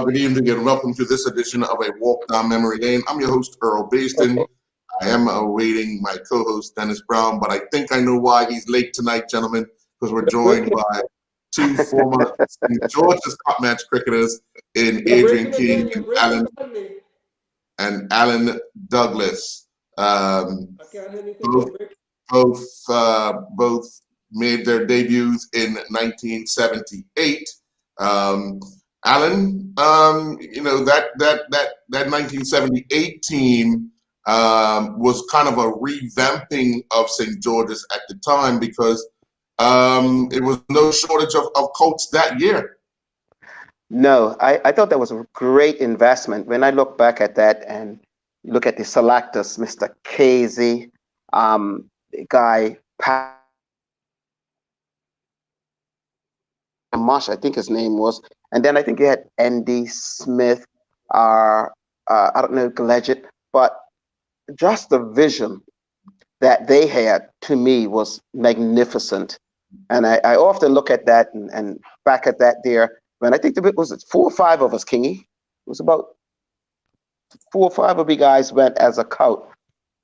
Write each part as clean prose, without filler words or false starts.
Well, good evening and welcome to this edition of A Walk Down Memory Lane. I'm your host, Earl Baston. I am awaiting my co-host, Dennis Brown, but I think I know why he's late tonight, gentlemen, because we're joined by two former St. George's Cup match cricketers in Adrian King and Alan Douglas. Both made their debuts in 1978. Alan, that 1978 team was kind of a revamping of St. George's at the time because it was no shortage of coats that year. No, I thought that was a great investment. When I look back at that and look at the selectors, Mr. Casey, the guy, Marsh, I think his name was, and then I think you had Andy Smith, I don't know, Gledgett, but just the vision that they had to me was magnificent. And I often look at that and back at that there, when I think it was 4 or 5 of us, Kingy. It was about 4 or 5 of you guys went as a coat.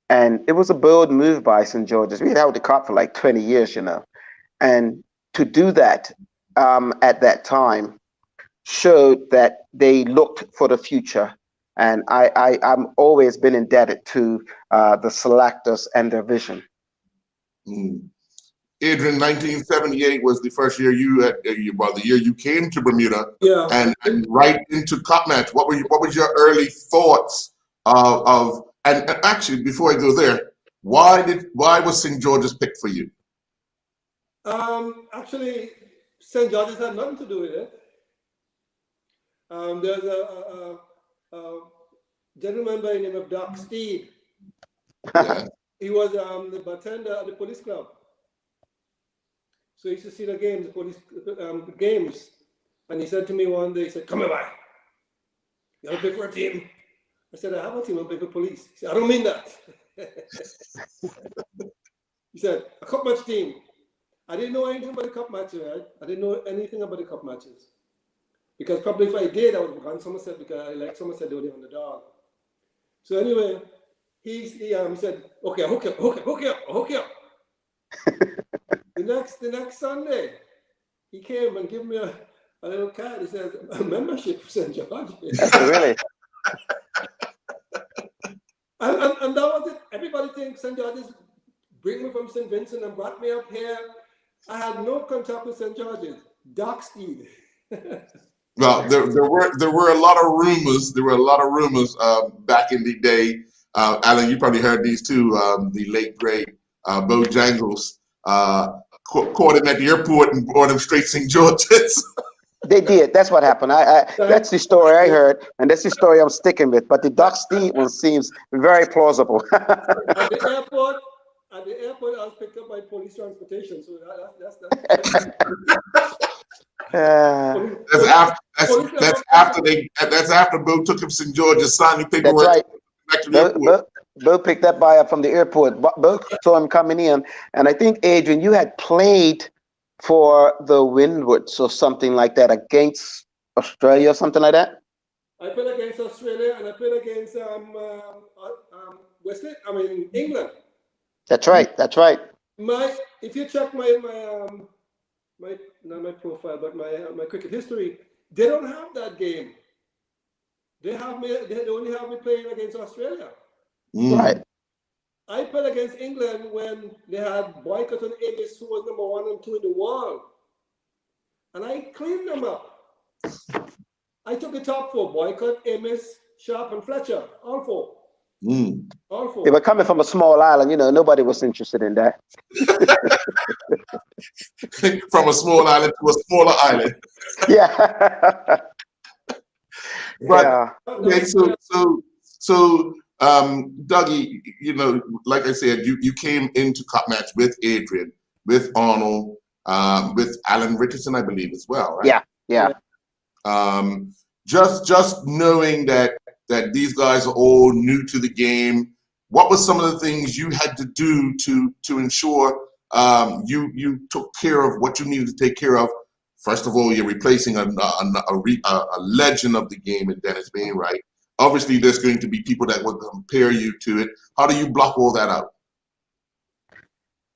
And it was a bold move by St. George's. We had held the cup for like 20 years, And to do that at that time showed that they looked for the future. And I'm always been indebted to the selectors and their vision. Adrian, 1978 was the first year the year you came to Bermuda, and right into cup match. What was your early thoughts of? And actually, before I go there, why was St. George's picked for you? Actually, St. George's had nothing to do with it. There's a gentleman by the name of Doc Steed. He was the bartender at the police club. So he used to see the games, the police games. And he said to me one day, he said, "Come here, boy. You want to play for a team?" I said, "I have a team, I play for police." He said, "I don't mean that." He said, "A cup match team." I didn't know anything about the cup matches, right? I didn't know anything about the cup matches. Because probably if I did, I would have gone Somerset because I like Somerset, they were the underdog. So anyway, he said, "Okay, I'll hook you up. The next Sunday, he came and gave me a little card. He says, "A membership for St. George's." Really? and that was it. Everybody thinks St. George's bring me from St. Vincent and brought me up here. I had no contact with St. George's. Doc Steed. Well, there were a lot of rumors. There were a lot of rumors back in the day. Alan, you probably heard these too. The late great Bojangles caught him at the airport and brought him straight St. George's. They did. That's what happened. That's the story I heard, and that's the story I'm sticking with. But the Doc Steed one seems very plausible. At the airport, I was picked up by police transportation. So that's after Bo took him to St. George's, signed the paperwork. That's right. Back to the airport. Bo picked that guy up from the airport. Bo saw him coming in, and I think, Adrian, you had played for the Windwards or something like that against Australia or something like that. I played against Australia and I played against England. That's right. That's right. If you check my not my profile, but my cricket history, they don't have that game. They only have me playing against Australia. Right. I played against England when they had Boycott and Amis, who was number 1 and 2 in the world. And I cleaned them up. I took the top 4, Boycott, Amis, Sharp, and Fletcher, all 4. All 4. They were coming from a small island, nobody was interested in that. From a small island to a smaller island. Yeah. But okay, so Dougie, like I said, you came into cup match with Adrian, with Arnold, with Alan Richardson, I believe, as well, right? Yeah. Just knowing that these guys are all new to the game, what were some of the things you had to do to ensure you took care of what you needed to take care of First of all, you're replacing a legend of the game in Dennis Wainwright. Obviously, there's going to be people that will compare you to it. How do you block all that out?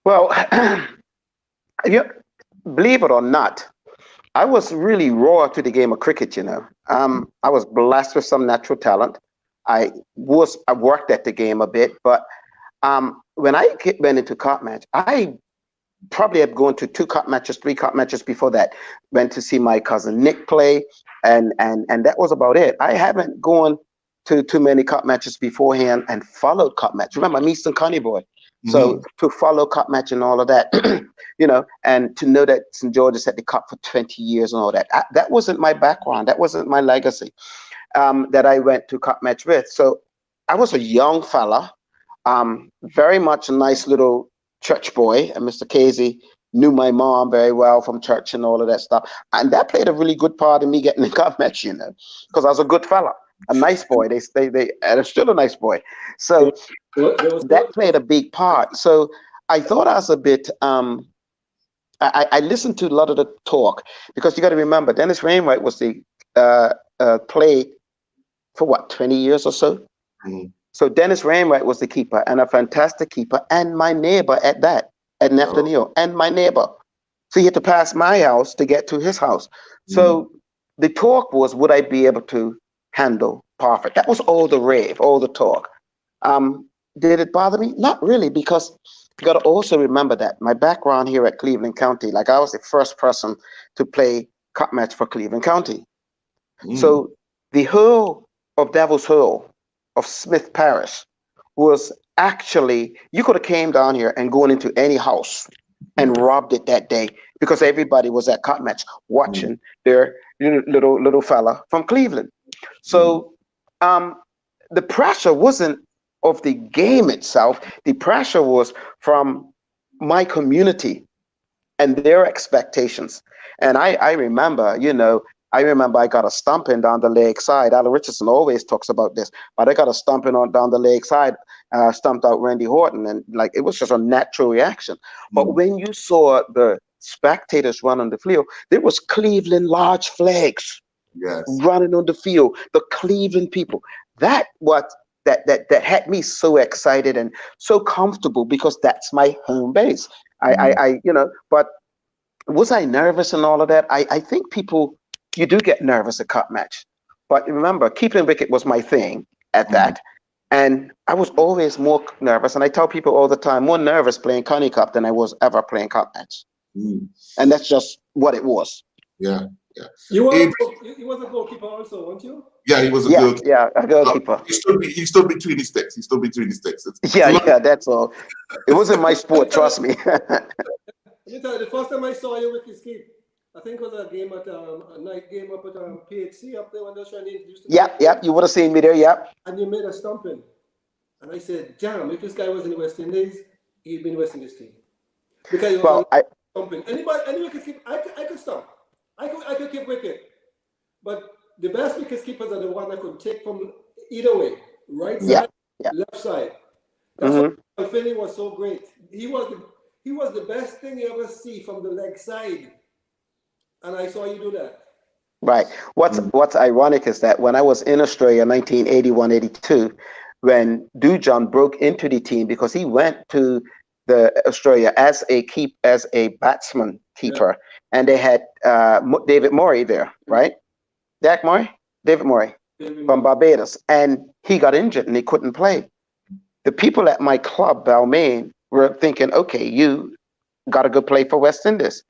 Well, believe it or not, I was really raw to the game of cricket, I was blessed with some natural talent. I worked at the game a bit, but when I went into cup match, I probably had gone to 2 cup matches, 3 cup matches before that. Went to see my cousin Nick play, and that was about it. I haven't gone to too many cup matches beforehand and followed cup match. Remember, I'm Eastern County boy. So to follow cup match and all of that, and to know that St. George's had the cup for 20 years and all that, that wasn't my background. That wasn't my legacy that I went to cup match with. So I was a young fella, very much a nice little church boy. And Mr. Casey knew my mom very well from church and all of that stuff. And that played a really good part in me getting the cup match, because I was a good fella. A nice boy. And I'm still a nice boy. So that played a big part. So I thought I was a bit. I listened to a lot of the talk, because you got to remember, Dennis Wainwright was the played for what, 20 years or so. So Dennis Wainwright was the keeper, and a fantastic keeper, and my neighbor at that, at Neptune Hill, and my neighbor. So he had to pass my house to get to his house. So the talk was, would I be able to handle Parfit? That was all the rave, all the talk. Did it bother me? Not really, because you got to also remember that my background here at Cleveland County, like I was the first person to play cup match for Cleveland County. So the hurl of Devil's Hurl of Smith Parish was actually, you could have came down here and gone into any house and robbed it that day, because everybody was at cup match watching their little fella from Cleveland. So the pressure wasn't of the game itself. The pressure was from my community and their expectations. And I remember, I got a stomping down the leg side. Alan Richardson always talks about this, but I got a stomping on down the leg side, stumped out Randy Horton, and like it was just a natural reaction. But when you saw the spectators run on the field, there was Cleveland large flags running on the field. The Cleveland people. That had me so excited and so comfortable, because that's my home base. But was I nervous and all of that? I think people, you do get nervous at cup match. But remember, keeping wicket was my thing at that. And I was always more nervous. And I tell people all the time, more nervous playing County Cup than I was ever playing cup match. And that's just what it was. Yeah. You was a goalkeeper also, weren't you? Yeah, he was a goalkeeper. Yeah, a goalkeeper. He stood between the sticks. That's all. It wasn't my sport, trust me. Let me tell you, the first time I saw you with his keep, I think it was a game at a night game up at PHC up there when they were trying to introduce the Yeah, you would have seen me there, And you made a stumping. And I said, damn, if this guy was in the West Indies, he'd be in the West Indies team. Because he was stumping. Any wicket keep, I could stump. I could keep wicket. But the best wicket keepers are the one that could take from either way. Right side, left side. That's why Finney was so great. He was the best thing you ever see from the leg side. And I saw you do that. Right. What's ironic is that when I was in Australia in 1981-82, when Dujon broke into the team, because he went to the Australia as a batsman keeper, and they had David Murray there, right? David Murray from Barbados, and he got injured and he couldn't play. The people at my club, Balmain, were thinking, okay, you got to go play for West Indies.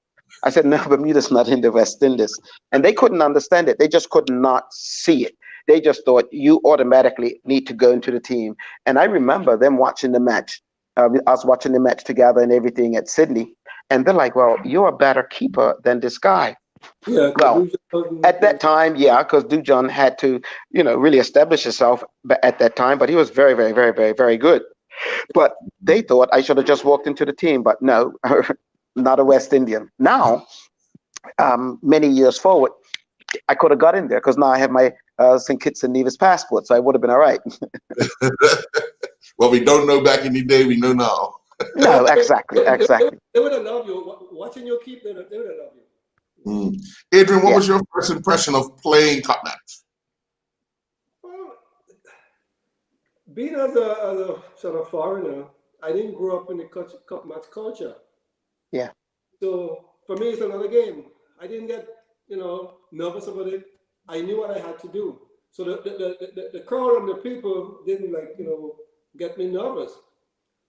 I said, no, Bermuda's not in the West Indies. And they couldn't understand it. They just could not see it. They just thought you automatically need to go into the team. And I remember them watching the match. Us watching the match together and everything at Sydney. And they're like, well, you're a better keeper than this guy. Yeah, well, at that time, because Dujon had to, really establish himself at that time. But he was very, very, very, very, very good. But they thought I should have just walked into the team. But no, not a West Indian. Now, many years forward, I could have got in there because now I have my St. Kitts and Nevis passport, so I would have been all right. Well, we don't know back in the day, we know now. No, exactly. They would have loved you. Watching your keep, they would have loved you. Adrian, what Yeah. was your first impression of playing cup match? Well, being as a sort of foreigner, I didn't grow up in the cup match culture. Yeah. So for me, it's another game. I didn't get, nervous about it. I knew what I had to do. So the crowd and the people didn't get me nervous.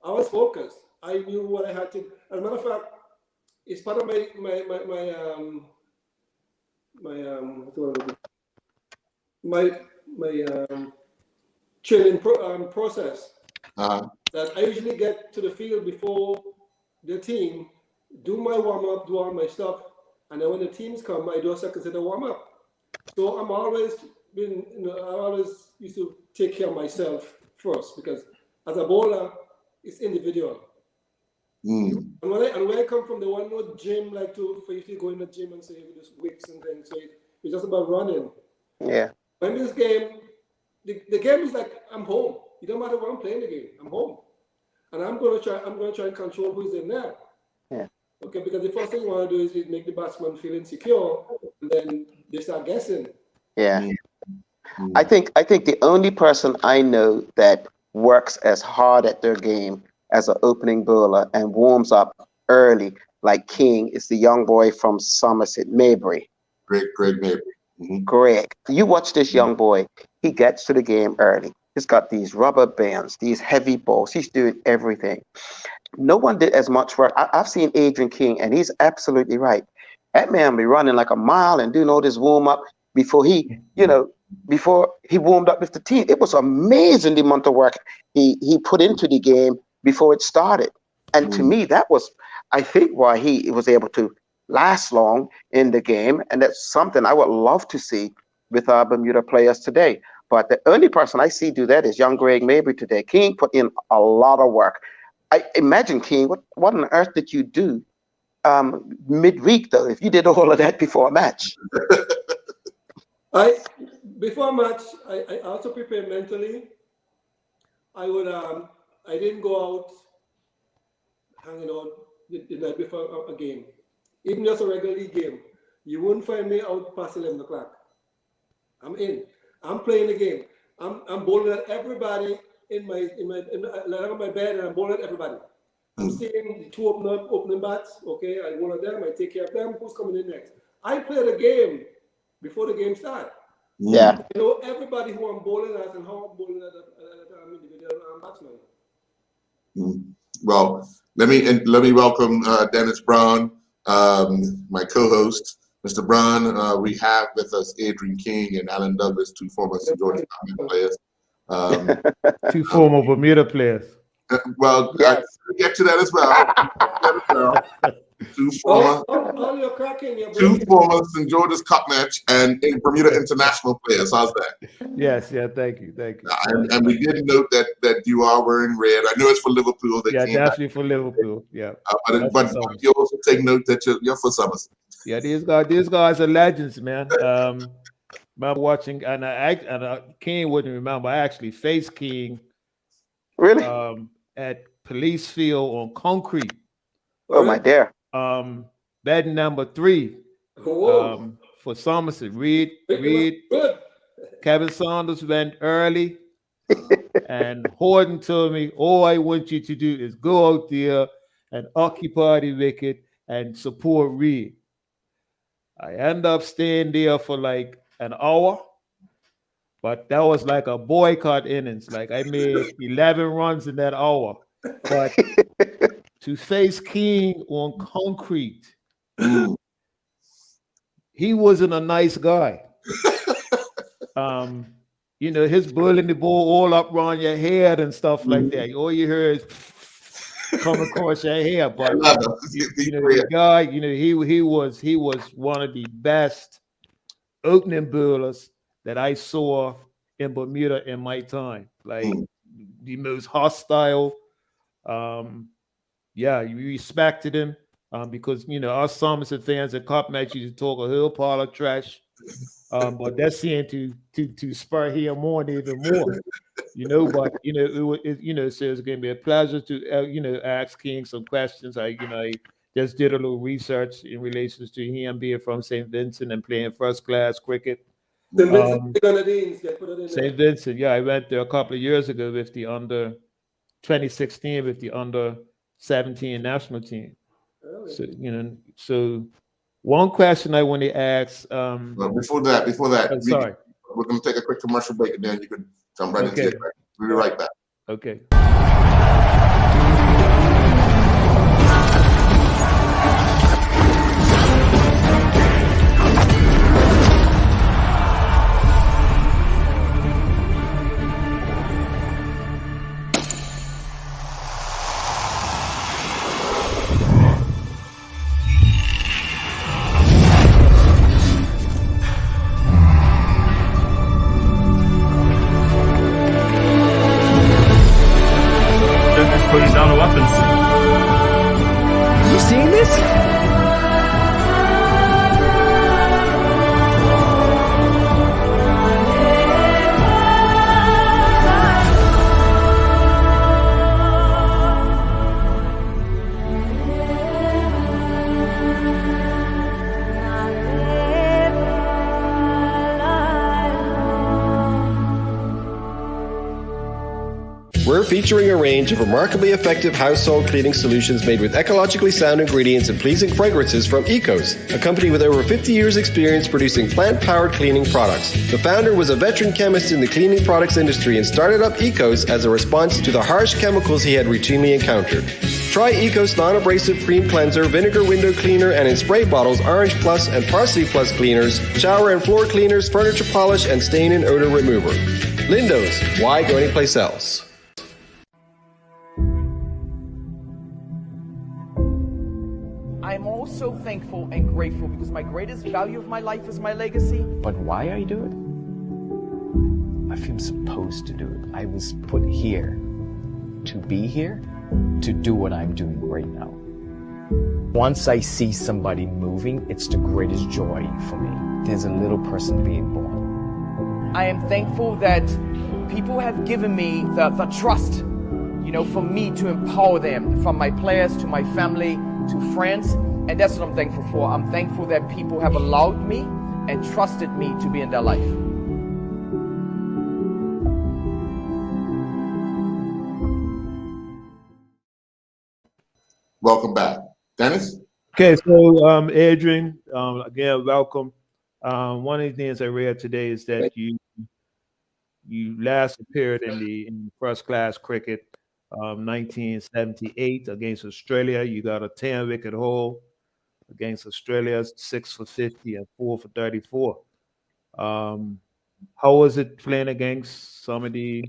I was focused. I knew what I had to. As a matter of fact, it's part of my training process. That I usually get to the field before the team, do my warm up, do all my stuff, and then when the teams come, I do a second set of warm up. So I'm always I always used to take care of myself first because as a bowler, it's individual. And when I come from the one no gym, like for you to go in the gym and say with just weights and things, so it's just about running. Yeah. When this game, the game is like I'm home. It don't matter where I'm playing the game, I'm home. And I'm gonna try and control who's in there. Yeah. Okay, because the first thing you want to do is make the batsman feel insecure, and then they start guessing. Yeah. I think the only person I know that works as hard at their game as an opening bowler and warms up early like King is the young boy from Somerset, Maybury. Greg Maybury. Greg. You watch this young boy. He gets to the game early. He's got these rubber bands, these heavy balls. He's doing everything. No one did as much work. I've seen Adrian King, and he's absolutely right. That man be running like a mile and doing all this warm up before he warmed up with the team. It was amazing the amount of work he put into the game before it started. And to me, that was, I think, why he was able to last long in the game. And that's something I would love to see with our Bermuda players today. But the only person I see do that is young Greg Maybury today. King put in a lot of work. I imagine, King, what on earth did you do midweek, though, if you did all of that before a match? Before a match, I also prepare mentally. I didn't go out hanging out the night before a game. Even just a regular league game, you wouldn't find me out past 11 o'clock. I'm in. I'm playing the game. I'm bowling at everybody in my bed, and I'm bowling at everybody. I'm seeing the two opening bats. Okay, I bowl at them. I take care of them. Who's coming in next? I play the game before the game starts. Yeah. I know everybody who I'm bowling at and how I'm bowling at individual batsman. Well, let me welcome Dennis Brown, my co-host. Mr. Brown, we have with us Adrian King and Alan Douglas, two former St. George's players. Two former Bermuda players. Well, yes. I get to that as well. Two former St. George's Cup match and in Bermuda international players. How's that? Yes, thank you. And we did note that you are wearing red. I know it's for Liverpool. Definitely for Liverpool. Yeah, but you also take note that you're for Somerset. Yeah, these guys are legends, man. Remember watching, and King wouldn't remember. I actually faced King, really, at Police Field on concrete. Oh my dear. Batting number 3 for Somerset. Reed, Kevin Saunders went early, and Horton told me, all I want you to do is go out there and occupy the wicket and support Reed. I end up staying there for like an hour, but that was like a boycott innings. Like I made 11 runs in that hour. But to face King on concrete, he wasn't a nice guy. His bullying the ball all up around your head and stuff like that. All you hear is come across your hair. But the guy, he was one of the best opening bowlers that I saw in Bermuda in my time. Like the most hostile. You respected him because us Somerset fans at Cup match used to talk a whole pile of trash. But that seemed to spur him on even more. But so it's gonna be a pleasure to ask King some questions. I just did a little research in relation to him being from St. Vincent and playing first class cricket. St. Vincent Grenadines, put it in St. Vincent, yeah, I went there a couple of years ago with the 2016 with the under 17 national team. Oh, So so one question I want to ask. Well, before that, sorry, we're going to take a quick commercial break, and then you can jump right into it. We'll be right back. Okay. Putting down the weapons. You seeing this? We're featuring a range of remarkably effective household cleaning solutions made with ecologically sound ingredients and pleasing fragrances from Ecos, a company with over 50 years' experience producing plant-powered cleaning products. The founder was a veteran chemist in the cleaning products industry and started up Ecos as a response to the harsh chemicals he had routinely encountered. Try Ecos non-abrasive cream cleanser, vinegar window cleaner, and in spray bottles, Orange Plus and Parsley Plus cleaners, shower and floor cleaners, furniture polish, and stain and odor remover. Lindo's, why go anyplace else? I'm also thankful and grateful because my greatest value of my life is my legacy. But why I do it? I feel supposed to do it. I was put here to be here, to do what I'm doing right now. Once I see somebody moving, it's the greatest joy for me. There's a little person being born. I am thankful that people have given me the trust, for me to empower them, from my players to my family to friends, and that's what I'm thankful for. I'm thankful that people have allowed me and trusted me to be in their life. Welcome back. Dennis? Okay, so Adrian, again, welcome. One of the things I read today is that you last appeared in first class cricket 1978 against Australia. You got a 10-wicket haul against Australia, 6 for 50 and 4 for 34. How was it playing against some of the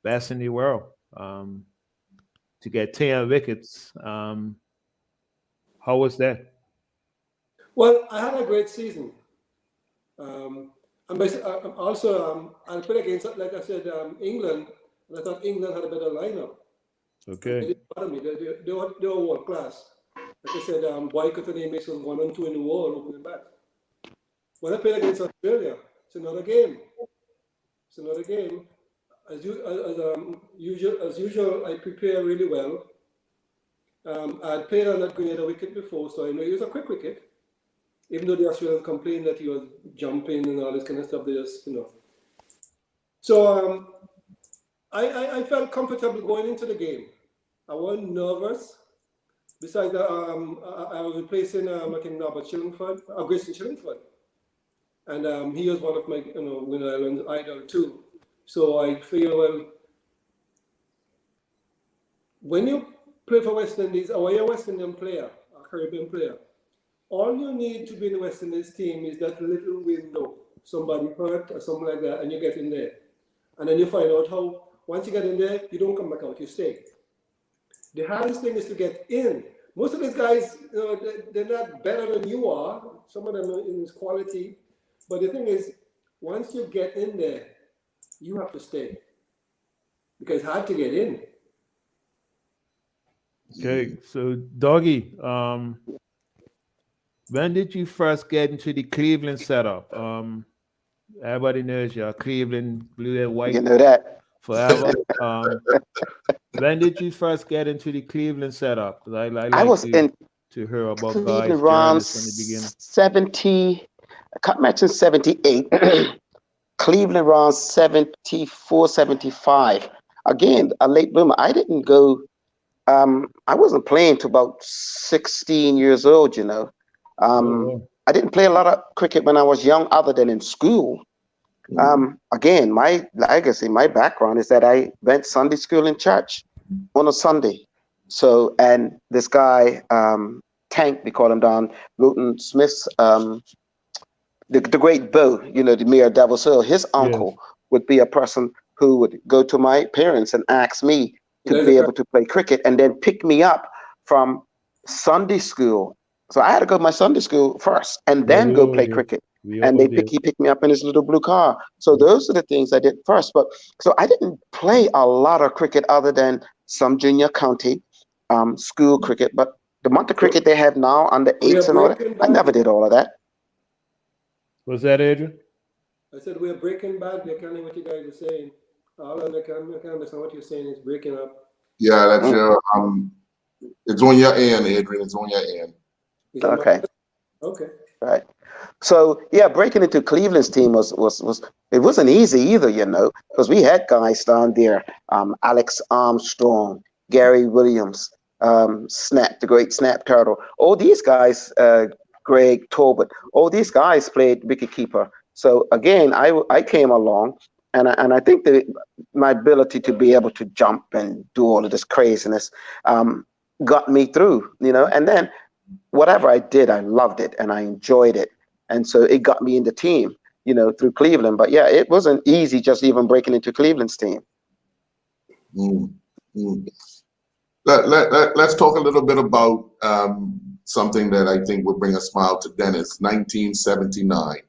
best in the world to get 10 wickets? How was that? Well, I had a great season. I played against, like I said, England. And I thought England had a better lineup. Okay. They didn't bother me. They were world class. Like I said, Boycott and Amex was 1 and 2 in the world opening bat. When I played against Australia, it's another game. As usual, I prepare really well. I had played on that Grenada wicket before, so I know it was a quick wicket. Even though the Australians complained that he was jumping and all this kind of stuff, they just, So I felt comfortable going into the game. I wasn't nervous. Besides, I was replacing Grayson Chillingford, and he was one of my Win Island idol too. So I feel, well, when you play for West Indies, or you're a West Indian player, a Caribbean player, all you need to be in the West Indies team is that little window. Somebody hurt or something like that, and you get in there, and then you find out how. Once you get in there, you don't come back out, you stay. The hardest thing is to get in. Most of these guys, they're not better than you are. Some of them are in this quality. But the thing is, once you get in there, you have to stay. Because it's hard to get in. Okay, so Doggy, when did you first get into the Cleveland setup? Everybody knows you're Cleveland blue and white. You know that. Forever. When did you first get into the Cleveland setup? I was in to hear about guys' Cleveland around journeys from the beginning? 70, Cup match in 78. Cleveland around 74, 75. Again, a late bloomer. I didn't go, I wasn't playing till about 16 years old, you know. I didn't play a lot of cricket when I was young, other than in school. Again, my legacy, my background is that I went Sunday school in church on a Sunday. So, and this guy, Tank, we call him down, Luton Smith's, the great Bo, you know, the mayor of Devil's Hill, his uncle would be a person who would go to my parents and ask me to be able to play cricket, and then pick me up from Sunday school. So I had to go to my Sunday school first and then go play cricket. And he picked me up in his little blue car. So those are the things I did first. But so I didn't play a lot of cricket other than some junior county school cricket. But the amount of cricket they have now under eights and all that, I never did all of that. Was that, Adrian? I said we're breaking bad. I can't hear what you guys are saying. All I can't understand what you're saying is breaking up. Yeah, that's your it's on your end, Adrian. It's on your end. Okay. Okay. Right. So yeah, breaking into Cleveland's team was it wasn't easy either, you know, because we had guys down there, Alex Armstrong, Gary Williams, Snap, the great Snap Turtle. All these guys, Greg Tolbert, all these guys played wicketkeeper. So again, I came along, and I think that my ability to be able to jump and do all of this craziness got me through, you know. And then whatever I did, I loved it and I enjoyed it, and so it got me in the team, you know, through Cleveland. But yeah, it wasn't easy just even breaking into Cleveland's team. Let's talk a little bit about something that I think would bring a smile to Dennis. 1979.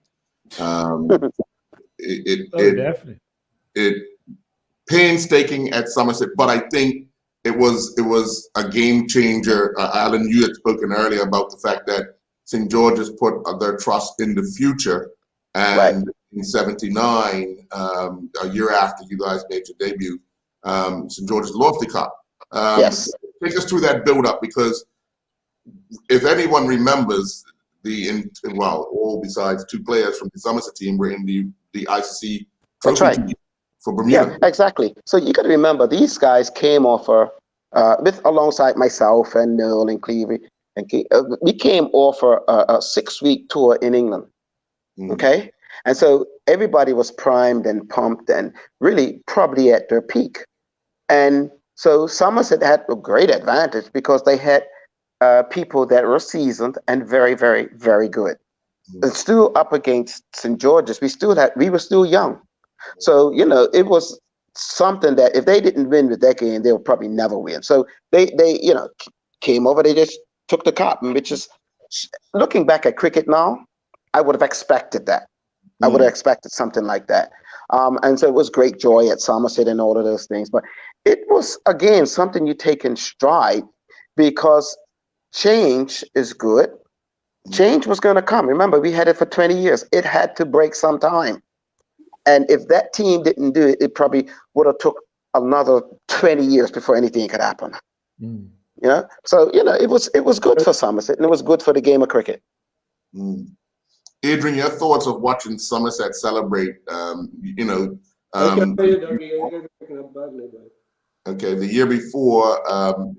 Definitely. It painstaking at Somerset, but I think it was a game changer. Alan, you had spoken earlier about the fact that St. George's put their trust in the future, and in '79, a year after you guys made your debut, St. George's lost the cup. Yes. Take us through that build-up, because if anyone remembers, all besides two players from the Somerset team were in the ICC trophy team for Bermuda. Yeah, exactly. So you got to remember, these guys came off alongside myself and Noel and Clevie, and we came off a 6-week tour in England. Okay, and so everybody was primed and pumped and really probably at their peak, and so Somerset had a great advantage because they had people that were seasoned and very, very, very good. And still up against St. George's, we were still young. So, you know, it was something that if they didn't win with that game, they would probably never win. So they you know, came over, they just took the cup, which is, looking back at cricket now, I would have expected that. I would have expected something like that. And so it was great joy at Somerset and all of those things. But it was, again, something you take in stride, because change is good. Change was going to come. Remember, we had it for 20 years. It had to break sometime. And if that team didn't do it, it probably would have took another 20 years before anything could happen. You know? So, you know, it was good for Somerset, and it was good for the game of cricket. Adrian, your thoughts of watching Somerset celebrate, you know, okay, the year before,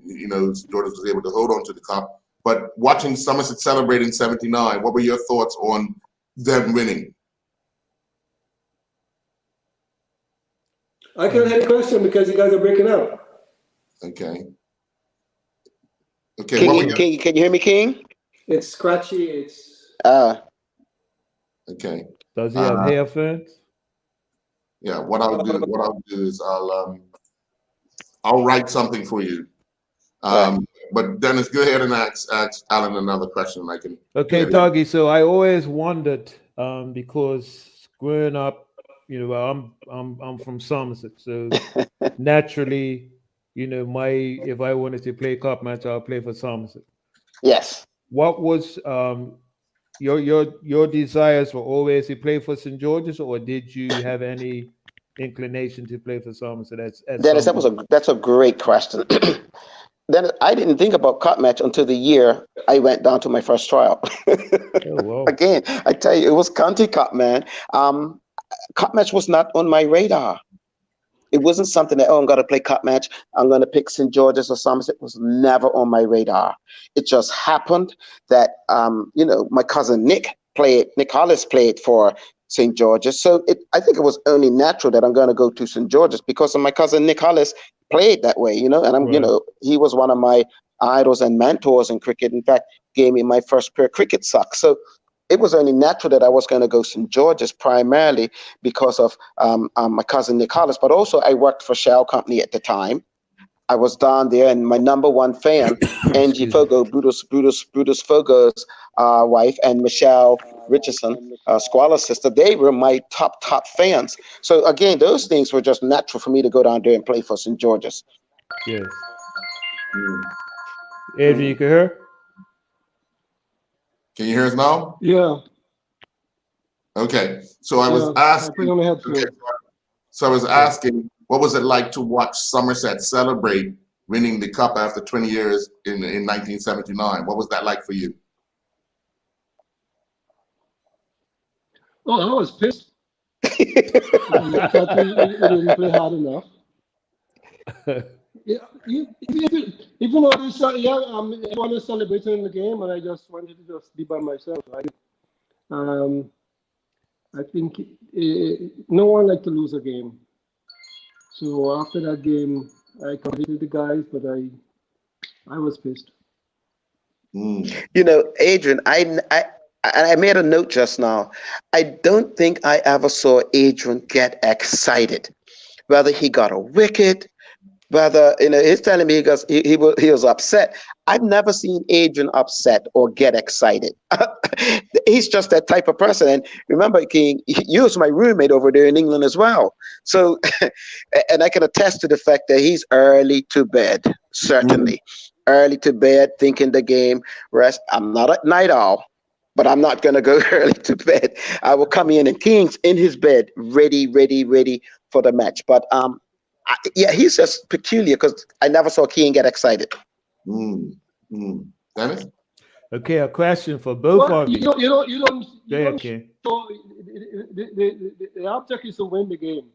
you know, George was able to hold on to the cup, but watching Somerset celebrate in '79, what were your thoughts on them winning? I can't hear the question because you guys are breaking up. Okay. King, can you hear me, King? It's scratchy. It's okay. Does he have hair fans? Yeah. What I'll do is I'll write something for you. But Dennis, go ahead and ask Alan another question. I can. Okay, Tuggy. So I always wondered, because growing up, you know, I'm from Somerset, so naturally, you know, if I wanted to play cup match, I'll play for Somerset. Yes. What was your desires were always to play for St. George's, or did you have any inclination to play for Somerset? Dennis, that's a great question. then I didn't think about cup match until the year I went down to my first trial. Oh, wow. Again, I tell you, it was county cup, man. Cup match was not on my radar. It wasn't something that, oh, I'm going to play cup match. I'm going to pick St. George's or Somerset. It was never on my radar. It just happened that, my cousin Nick Hollis played for St. George's. So I think it was only natural that I'm going to go to St. George's because of my cousin Nick Hollis played that way, and Right. he was one of my idols and mentors in cricket. In fact, gave me my first pair of cricket socks. So it was only natural that I was going to go St. George's primarily because of my cousin Nick Hollis, but also I worked for Shell Company at the time. I was down there, and my number one fan, Angie Excuse me. Fogo, Brutus Fogo's wife, and Michelle Richardson, Squalor's sister, they were my top fans. So again, those things were just natural for me to go down there and play for St. George's. Yes. Adrian, you can hear? Can you hear us now? Yeah. Okay. So I was I asking. put on my headphones. Okay, so I was asking, what was it like to watch Somerset celebrate winning the cup after 20 years in 1979? What was that like for you? Oh, I was pissed. I thought we didn't play hard enough. Yeah, even though everyone is celebrating the game, and I just wanted to just be by myself. Right? I think no one liked to lose a game. So after that game, I competed the guys, but I was pissed. Adrian, I made a note just now. I don't think I ever saw Adrian get excited, whether he got a wicket, whether he's telling me he was upset. I've never seen Adrian upset or get excited. He's just that type of person. And remember, King, you was my roommate over there in England as well. So, and I can attest to the fact that he's early to bed, certainly. Early to bed, thinking the game, rest. I'm not a night owl, but I'm not going to go early to bed. I will come in and King's in his bed, ready for the match. But he's just peculiar because I never saw King get excited. Dennis? Okay, a question for both of you. You don't King. so the object is to win the game.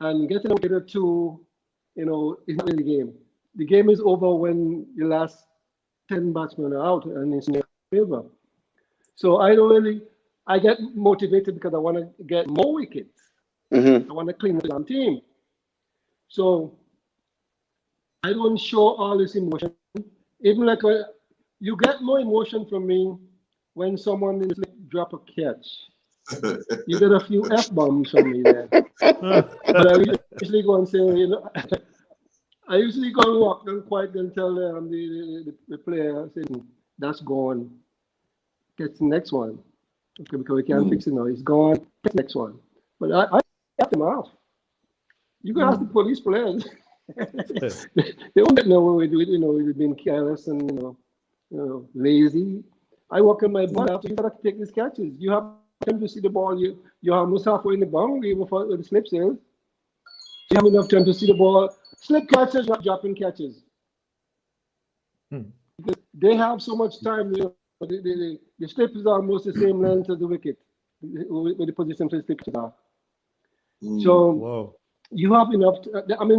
And getting a wicket or two, is not in the game. The game is over when the last 10 batsmen are out and it's in your favor. So I get motivated because I want to get more wickets. I want to clean the damn team. So I don't show all this emotion. Even like you get more emotion from me when someone is like drop a catch. You get a few F-bombs from me there. But I usually go and say, I usually go and walk and quiet and tell the player, that's gone. Get the next one. Okay, because we can't fix it now. It's gone. Get the next one. But I got them off. You can ask the police players. They don't know what we do. We've been careless and lazy. I walk in my butt after you gotta take these catches. You have time to see the ball. You're almost halfway in the boundary before the slip is. You have enough time to see the ball. Slip catches, not dropping catches. Because they have so much time. The slip is almost the same length as the wicket with the position to the slip are. So. Whoa. You have enough.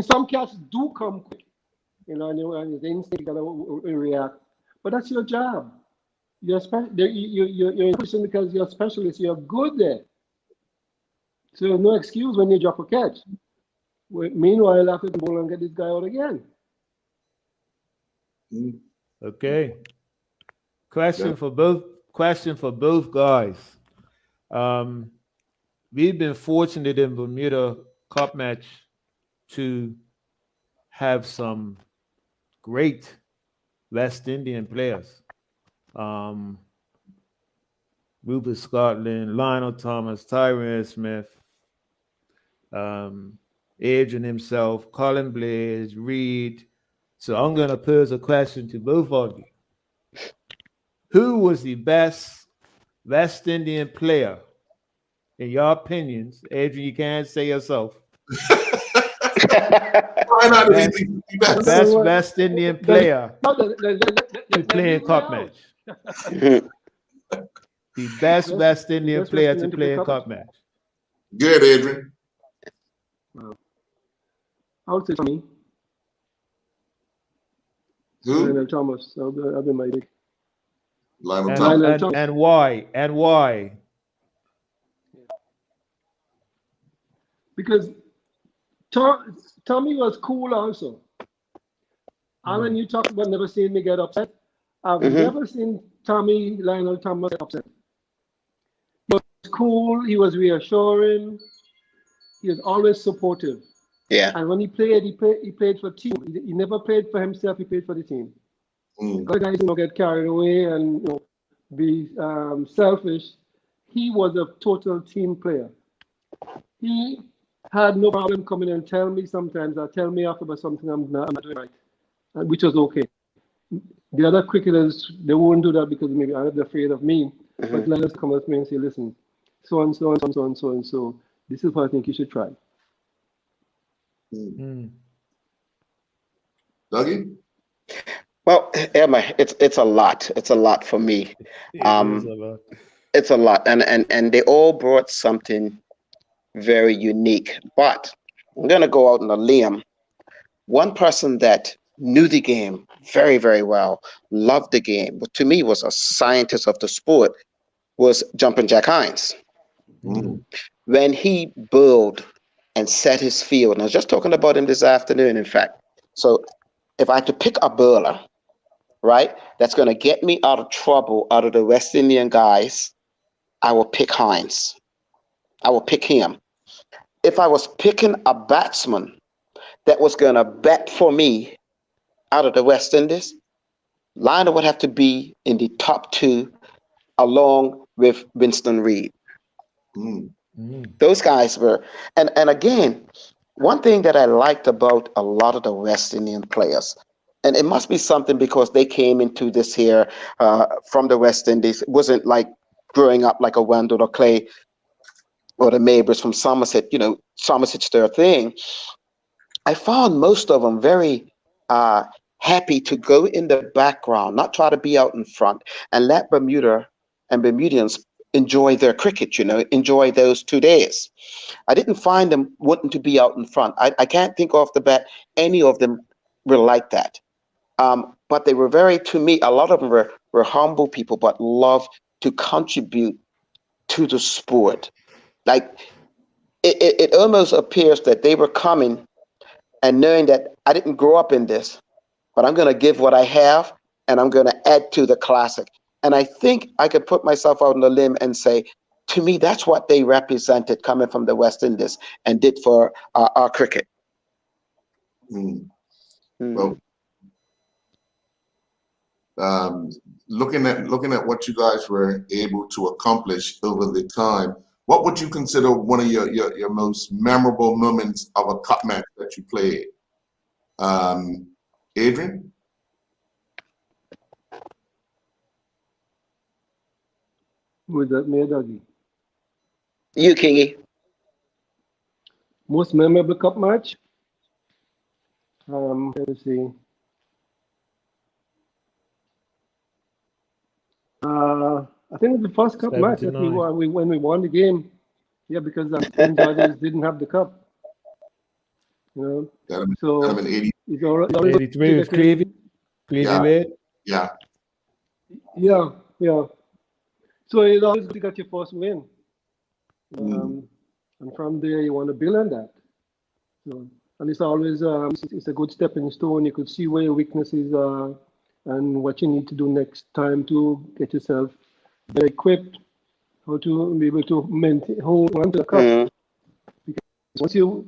Some catches do come quick, and the instinct gotta react. But that's your job. You're in position because you're a specialist. You're good there. So no excuse when you drop a catch. Meanwhile, I have to go and get this guy out again. Okay. Question for both guys. We've been fortunate in Bermuda Cup match to have some great West Indian players. Rupert Scotland, Lionel Thomas, Tyrone Smith, Adrian himself, Colin Blaze, Reed. So I'm going to pose a question to both of you. Who was the best West Indian player, in your opinions? Adrian, you can't say yourself. Why not? If he's the best. Best West Indian player to play in cup match. Mhm. The best West Indian best player West to Indian play to in play cup match. Good, Adrian. I would say Tommy. Who? Lionel Thomas. I'll be my pick. Lionel Thomas. And why? And why? Because Tommy was cool also. And when you talk about never seeing me get upset, I've never seen Lionel Thomas get upset. He was cool, he was reassuring, he was always supportive. Yeah. And when he played for team. He never played for himself, he played for the team. Other guys get carried away and be selfish. He was a total team player. He had no problem coming and tell me sometimes, or tell me off about something I'm not doing right, which was okay. The other cricketers, they won't do that because maybe they're afraid of me. But let us come up to me and say, listen, so and so and so and so and so. This is what I think you should try. Dougie? Well, Emma, it's a lot. It's a lot for me. It's a lot, and they all brought something very unique. But I'm gonna go out on a limb. One person that knew the game very, very well, loved the game, but to me was a scientist of the sport, was Jumping Jack Hines. When he bowled and set his field, and I was just talking about him this afternoon, in fact. So if I had to pick a bowler, right, that's going to get me out of trouble out of the West Indian guys, I will pick Hines. I will pick him. If I was picking a batsman that was going to bat for me out of the West Indies, Lionel would have to be in the top two along with Winston Reid. Those guys were, and again, one thing that I liked about a lot of the West Indian players, and it must be something because they came into this here from the West Indies. It wasn't like growing up like a Wendell or Clay or the Mabers from Somerset, Somerset's their thing. I found most of them very happy to go in the background, not try to be out in front, and let Bermuda and Bermudians enjoy their cricket, enjoy those 2 days. I didn't find them wanting to be out in front. I can't think off the bat any of them were like that. But they were to me, a lot of them were humble people, but loved to contribute to the sport. Like, it almost appears that they were coming and knowing that I didn't grow up in this, but I'm going to give what I have, and I'm going to add to the classic. And I think I could put myself out on the limb and say, to me, that's what they represented coming from the West Indies and did for our cricket. Well, looking at what you guys were able to accomplish over the time, what would you consider one of your most memorable moments of a cup match that you played? Adrian? Was that me or Dougie? You, Kingy. Most memorable cup match? Let's see. I think it was the first cup match that we won, when we won the game. Yeah, because the Dodgers didn't have the cup. So that been 80. It's already 83 with Clevey. Yeah. So it's always good to get your first win. And from there, you want to build on that. So, and it's always it's a good stepping stone. You could see where your weaknesses are and what you need to do next time to get yourself better equipped, how to be able to hold on to the cup. Because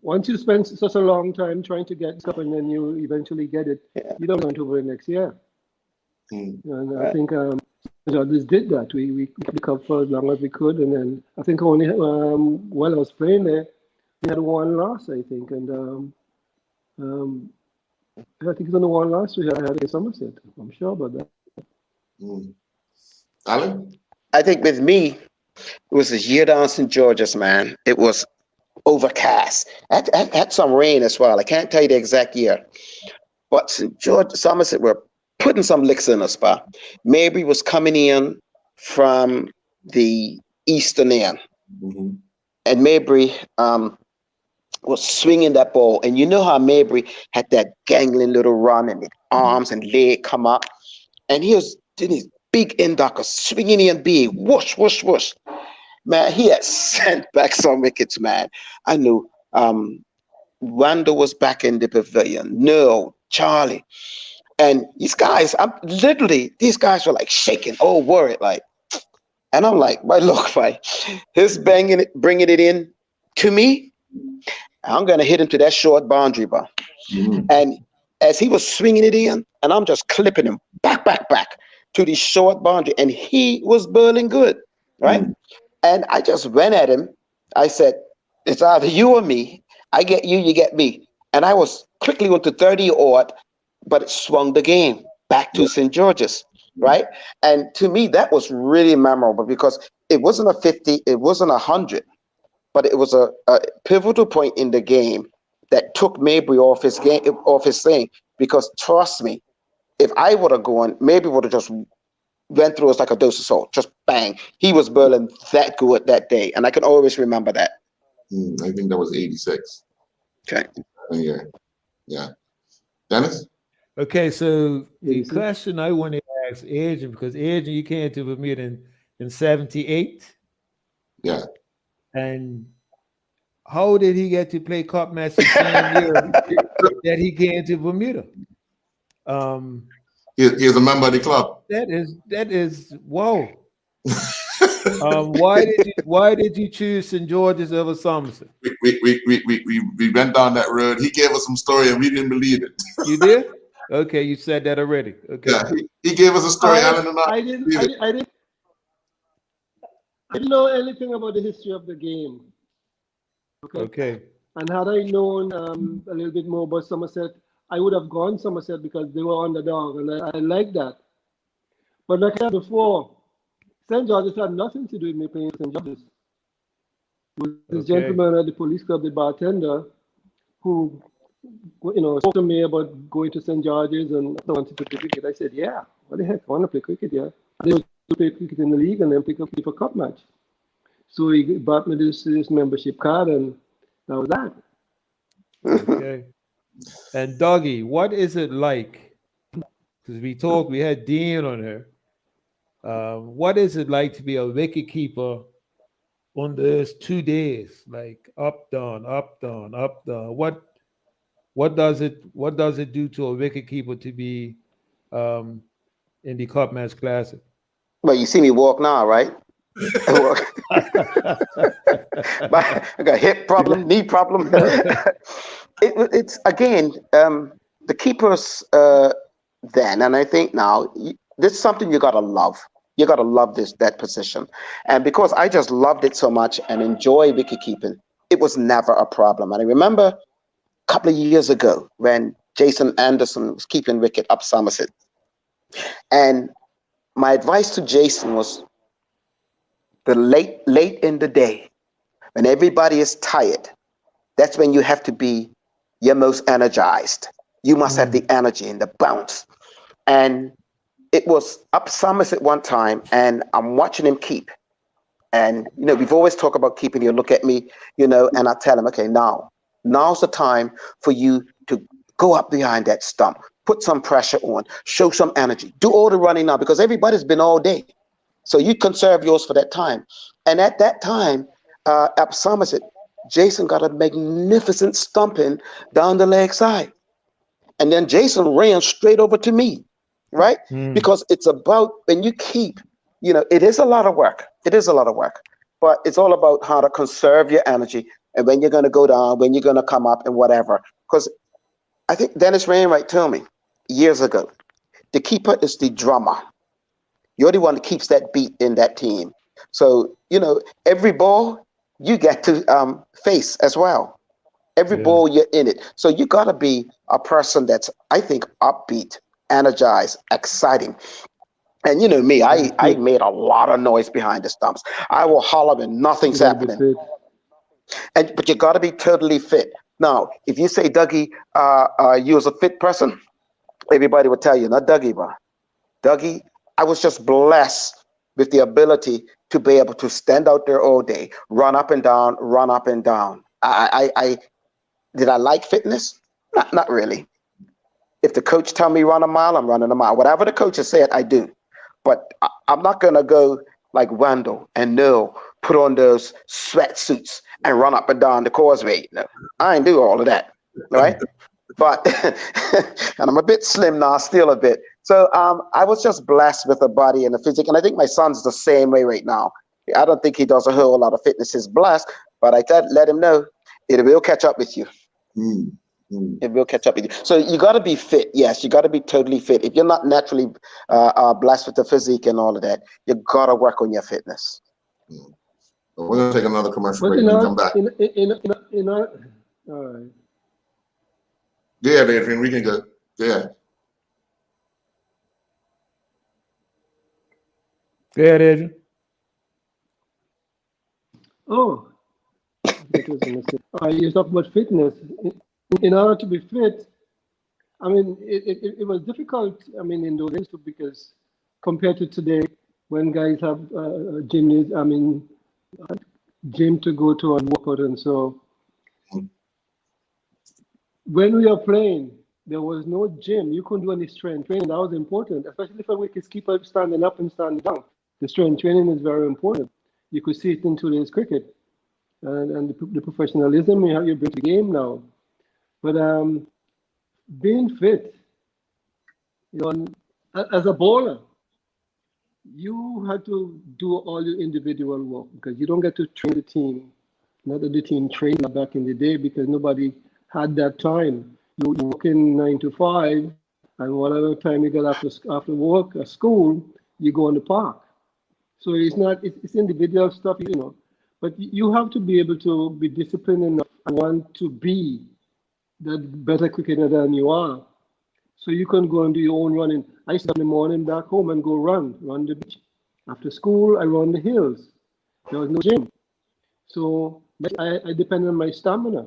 once you spend such a long time trying to get stuff and then you eventually get it, you don't want to win next year. And I think others did that. We kept the cup for as long as we could, and then I think only while I was playing there, we had one loss, I think, and I think it's only one loss we had in Somerset. I'm sure about that. Alan? I think with me, it was a year down St. George's, man. It was overcast. Had some rain as well. I can't tell you the exact year. But St. George, Somerset were putting some licks in us, pa. Mabry was coming in from the eastern end. Mm-hmm. And Mabry was swinging that ball. And you know how Mabry had that gangling little run and the arms and leg come up. And he was doing his big inducker, swinging in big, whoosh, whoosh, whoosh. Man, he had sent back some wickets, man. I knew Wanda was back in the pavilion. No, Charlie. And these guys, these guys were like shaking, all worried, like, and I'm like, but look, right, he's banging it, bringing it in to me. I'm going to hit him to that short boundary bar. Mm-hmm. And as he was swinging it in, and I'm just clipping him back to the short boundary, and he was bowling good, right? Mm-hmm. And I just went at him. I said, it's either you or me. I get you, you get me. And I was quickly went to 30 odd, but it swung the game back to St. George's, right? And to me, that was really memorable because it wasn't a 50, it wasn't 100, but it was a pivotal point in the game that took Mabry off his thing. Because trust me, if I would have gone, Mabry would have just went through us like a dose of salt, just bang. He was bowling that good that day, and I can always remember that. I think that was 86. Okay. Yeah. Dennis? Okay, so the question I want to ask Adrian, because Adrian, you came to Bermuda in 78. Yeah. And how did he get to play cup match the same year that he came to Bermuda? He's a member of the club. That is whoa. Why did you choose St. George's over Somerset? We went down that road. He gave us some story and we didn't believe it. You did? Okay, you said that already. Okay. Yeah, he gave us a story, Alan and I didn't know anything about the history of the game. Okay. And had I known a little bit more about Somerset, I would have gone Somerset because they were underdog, and I like that. But like I said before, St. George's had nothing to do with me playing St. George's. It was this gentleman at the police club, the bartender, who spoke to me about going to St. George's and I wanted to play cricket. I said, yeah, what the heck, I want to play cricket, yeah. I want to play cricket in the league and then pick up a cup match. So he bought me this membership card, and that was that. Okay. And Doggy, what is it like? Because we had Dean on here. What is it like to be a wicket keeper on those 2 days? Like up, down, up, down, up, down. What does it do to a wicket keeper to be in the Cup Match Classic? Well, you see me walk now, right? I got hip problem, knee problem. It's again, the keepers then, and I think now, this is something you gotta love. You gotta love that position, and because I just loved it so much and enjoy wicket keeping, it was never a problem. And I remember a couple of years ago when Jason Anderson was keeping wicket up Somerset, and my advice to Jason was, the late in the day, when everybody is tired, that's when you have to be your most energized. You must have the energy and the bounce. And it was up Somerset one time, and I'm watching him keep. And, we've always talked about keeping. You look at me, and I tell him, okay, now's the time for you to go up behind that stump, put some pressure on, show some energy, do all the running now, because everybody's been all day. So you conserve yours for that time. And at that time, at Somerset, Jason got a magnificent stumping down the leg side. And then Jason ran straight over to me, right? Because it's about, when you keep, it is a lot of work. It is a lot of work. But it's all about how to conserve your energy and when you're going to go down, when you're going to come up and whatever. Because I think Dennis Wainwright told me years ago, the keeper is the drummer. You're the one that keeps that beat in that team. So, every ball you get to face as well. Every ball you're in it. So you got to be a person that's, I think, upbeat, energized, exciting. And me, I made a lot of noise behind the stumps. I will holler when nothing's happening. But you got to be totally fit. Now, if you say, Dougie, you was a fit person, everybody would tell you, not Dougie, bro. Dougie, I was just blessed with the ability to be able to stand out there all day, run up and down, run up and down. Did I like fitness? Not really. If the coach tell me run a mile, I'm running a mile. Whatever the coach has said, I do. But I'm not going to go like Wendell and Neil, put on those sweatsuits and run up and down the causeway. No, I ain't do all of that, right? But, and I'm a bit slim now, still a bit. So I was just blessed with the body and the physique. And I think my son's the same way right now. I don't think he does a whole lot of fitness. He's blessed, but I let him know it will catch up with you. It will catch up with you. So you got to be fit. Yes, you got to be totally fit. If you're not naturally blessed with the physique and all of that, you got to work on your fitness. We're going to take another commercial break and come back. All right. Yeah, Adrian, we can go. Yeah. Go ahead, Adrian. Oh, you talk about fitness. In order to be fit, I mean, it was difficult. I mean, in those days, because compared to today, when guys have gym to go to and work out, and so when we were playing, there was no gym. You couldn't do any strength training. That was important, especially for wicketkeeper standing up and standing down. The strength training is very important. You could see it in today's cricket, and the professionalism you bring to the game now. But being fit, you know, as a bowler, you had to do all your individual work because you don't get to train the team. Not that the team trained back in the day because nobody had that time. You work in 9 to 5, and whatever time you get after work or school, you go in the park. So it's individual stuff, you know. But you have to be able to be disciplined enough and want to be that better cricketer than you are. So you can go and do your own running. I used to in the morning back home and go run the beach. After school, I run the hills. There was no gym. So I depend on my stamina.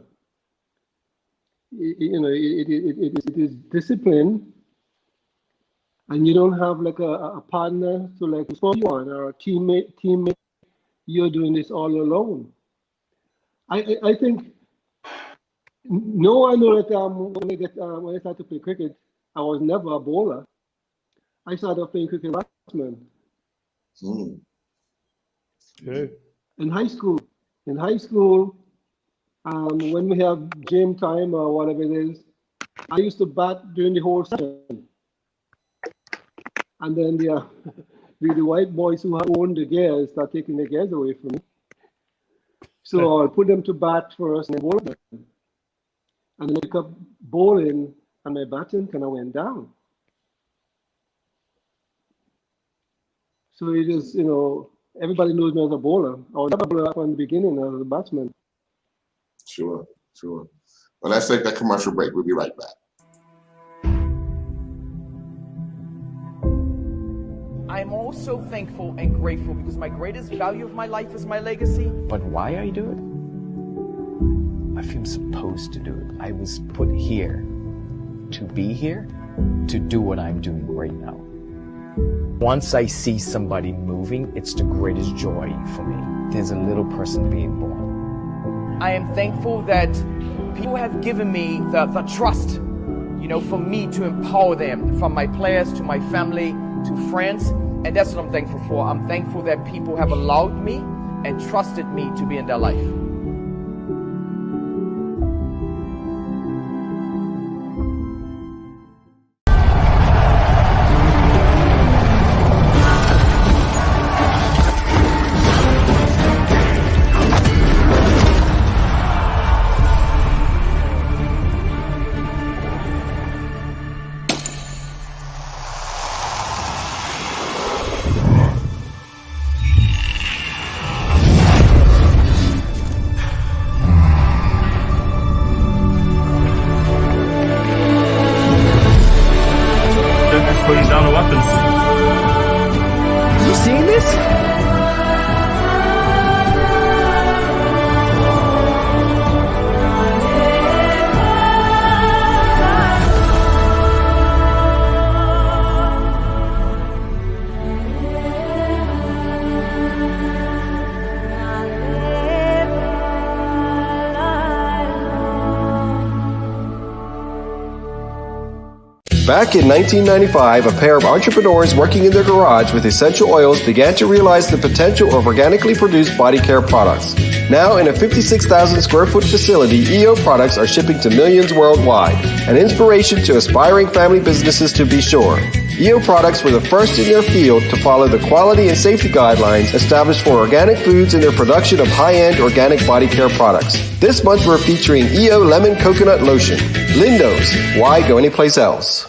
It is discipline, and you don't have like a partner to like support you on or a teammate. You're doing this all alone. I think I know that when I started to play cricket, I was never a bowler. I started playing cricket batsman. Okay. In high school, when we have gym time or whatever it is, I used to bat during the whole session. And then the white boys who owned the gears start taking the gears away from me. So I'll put them to bat first and then bowl them. And then I pick up bowling and my batting kind of went down. So it is, you know, everybody knows me as a bowler. I was never a bowler from the beginning as a batsman. Sure. Well, let's take that commercial break. We'll be right back. I'm also thankful and grateful because my greatest value of my life is my legacy. But why I do it? I feel supposed to do it. I was put here to be here, to do what I'm doing right now. Once I see somebody moving, it's the greatest joy for me. There's a little person being born. I am thankful that people have given me the trust, you know, for me to empower them, from my players to my family to friends. And that's what I'm thankful for. I'm thankful that people have allowed me and trusted me to be in their life. Back in 1995, a pair of entrepreneurs working in their garage with essential oils began to realize the potential of organically produced body care products. Now, in a 56,000 square foot facility, EO products are shipping to millions worldwide, an inspiration to aspiring family businesses to be sure. EO products were the first in their field to follow the quality and safety guidelines established for organic foods in their production of high-end organic body care products. This month we're featuring EO Lemon Coconut Lotion. Lindo's, why go anyplace else?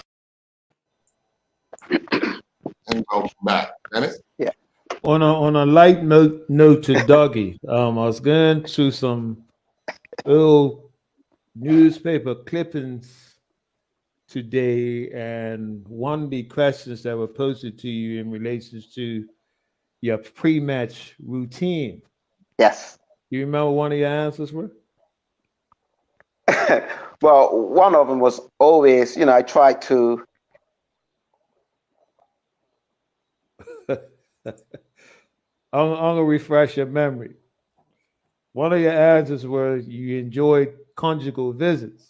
And welcome back. Dennis? Yeah. On a light note to Dougie, I was going through some old newspaper clippings today, and one of the questions that were posted to you in relation to your pre-match routine. Yes. You remember one of your answers were? Well, one of them was always, I tried to. I'm gonna refresh your memory. One of your answers were you enjoyed conjugal visits.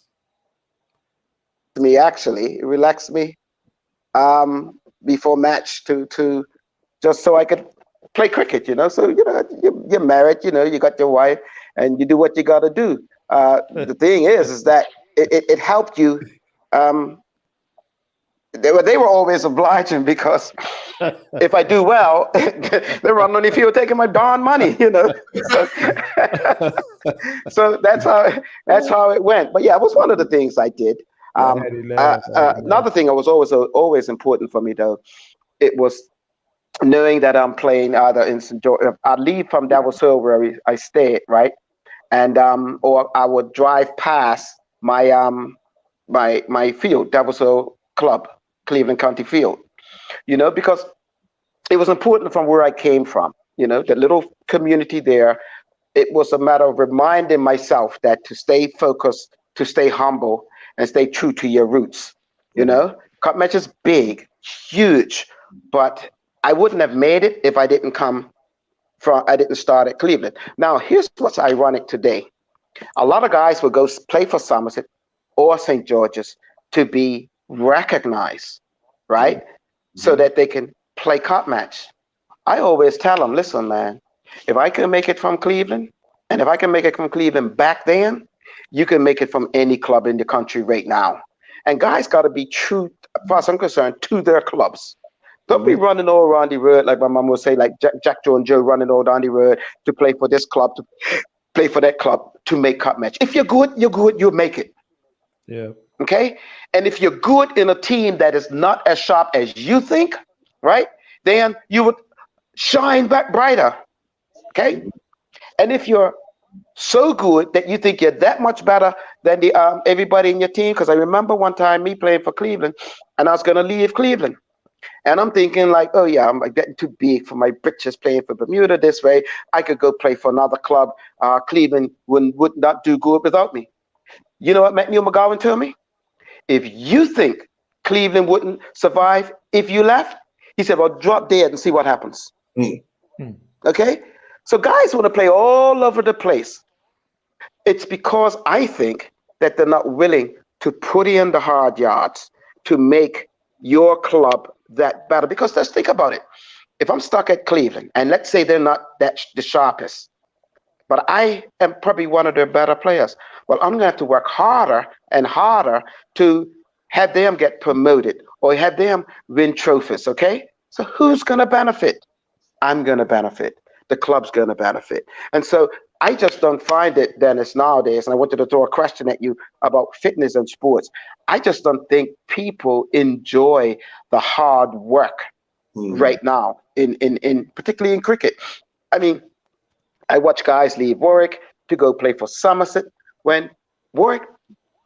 Me actually, it relaxed me before match to just so I could play cricket, So you're married, you got your wife, and you do what you got to do. The thing is that it helped you. They were always obliging because if I do well, they're running on the field taking my darn money, So that's how it went. But yeah, it was one of the things I did. Another thing that was always important for me, though, it was knowing that I'm playing either in St. George. I leave from Davos Hill where I stayed, right, and or I would drive past my my field, Davos Hill Club, Cleveland County Field, because it was important from where I came from, the little community there. It was a matter of reminding myself that to stay focused, to stay humble, and stay true to your roots. Cup match is big, huge, but I wouldn't have made it if I didn't start at Cleveland. Now, here's what's ironic today. A lot of guys will go play for Somerset or St. George's to be recognized, right? So that they can play cup match. I always tell them, listen, man, if I can make it from Cleveland, and if I can make it from Cleveland back then, you can make it from any club in the country right now. And guys got to be true, as far as I'm concerned, to their clubs. Don't be running all around the road, like my mom would say, like Jack Joe and Joe running all down the road to play for this club, to play for that club, to make cup match. If you're good, you'll make it. Yeah. Okay? And if you're good in a team that is not as sharp as you think, right, then you would shine back brighter. Okay? And if you're so good that you think you're that much better than the everybody in your team, because I remember one time me playing for Cleveland, and I was going to leave Cleveland. And I'm thinking like, oh yeah, I'm getting too big for my britches playing for Bermuda this way. I could go play for another club. Cleveland would not do good without me. You know what Neil McGowan told me? If you think Cleveland wouldn't survive if you left, he said, well, drop dead and see what happens. Okay? So guys want to play all over the place. It's because I think that they're not willing to put in the hard yards to make your club that better. Because let's think about it. If I'm stuck at Cleveland, and let's say they're not the sharpest, but I am probably one of their better players, well, I'm going to have to work harder and harder to have them get promoted or have them win trophies, okay? So who's going to benefit? I'm going to benefit. The club's going to benefit. And so I just don't find it, Dennis, nowadays, and I wanted to throw a question at you about fitness and sports. I just don't think people enjoy the hard work right now, in particularly in cricket. I mean, I watch guys leave Warwick to go play for Somerset when Warwick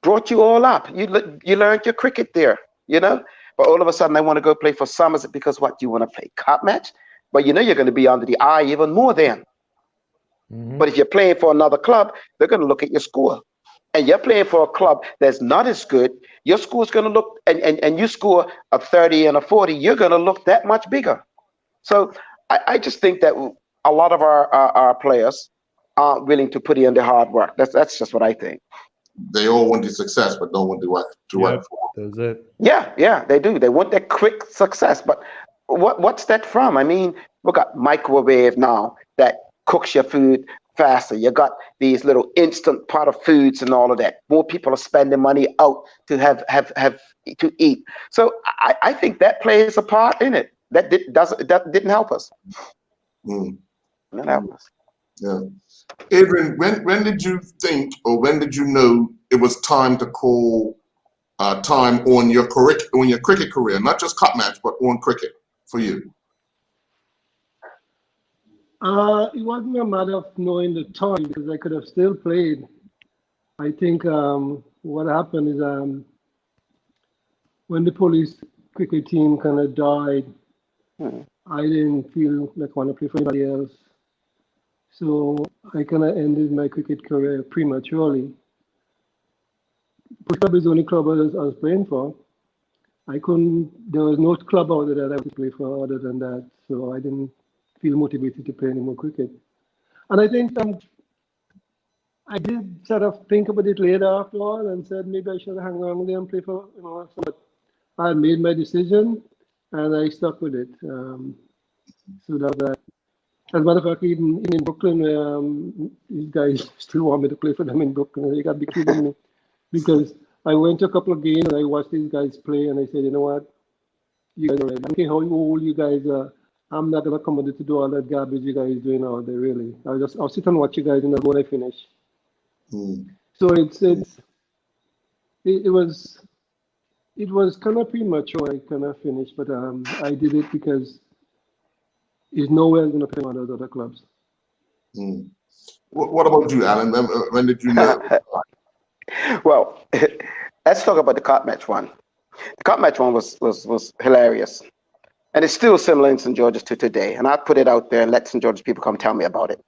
brought you all up. You learned your cricket there, But all of a sudden, I want to go play for Somerset because what? You want to play cup match? But you're going to be under the eye even more then. But if you're playing for another club, they're going to look at your score. And you're playing for a club that's not as good, your score's going to look, and you score a 30 and a 40, you're going to look that much bigger. So I just think that a lot of our players aren't willing to put in the hard work. That's just what I think. they all want the success, but don't want the work to work for. That's it. Yeah, they do. They want that quick success. But what's that from? I mean, we got microwave now that cooks your food faster. You got these little instant pot of foods and all of that. More people are spending money out to have to eat. So I think that plays a part in it. That didn't help us. Mm. Didn't help us. Yeah. Adrian, when did you think, or when did you know it was time to call time on your cricket career, not just cup match, but on cricket for you? It wasn't a matter of knowing the time, because I could have still played. I think what happened is when the police cricket team kind of died, I didn't feel like I want to play for anybody else. So I kind of ended my cricket career prematurely. But club is the only club I was playing for. There was no club out there that I could play for other than that. So I didn't feel motivated to play any more cricket. And I think I did sort of think about it later after all and said maybe I should hang around there and play for, but I made my decision and I stuck with it. So that. As a matter of fact, even in Brooklyn, these guys still want me to play for them in Brooklyn. They got to be kidding me, because I went to a couple of games and I watched these guys play, and I said, you know what, you guys are right. I don't care how old you guys are. I'm not gonna come to do all that garbage you guys doing out there. Really, I'll sit and watch you guys and I'll go when I finish. So it was kind of premature. I kind of finished, but I did it because there's nowhere I'm going to play one of those other clubs. What about you, Alan? When did you know? Well, let's talk about the cup match one. The cup match one was hilarious. And it's still similar in St. George's to today. And I put it out there and let St. George's people come tell me about it.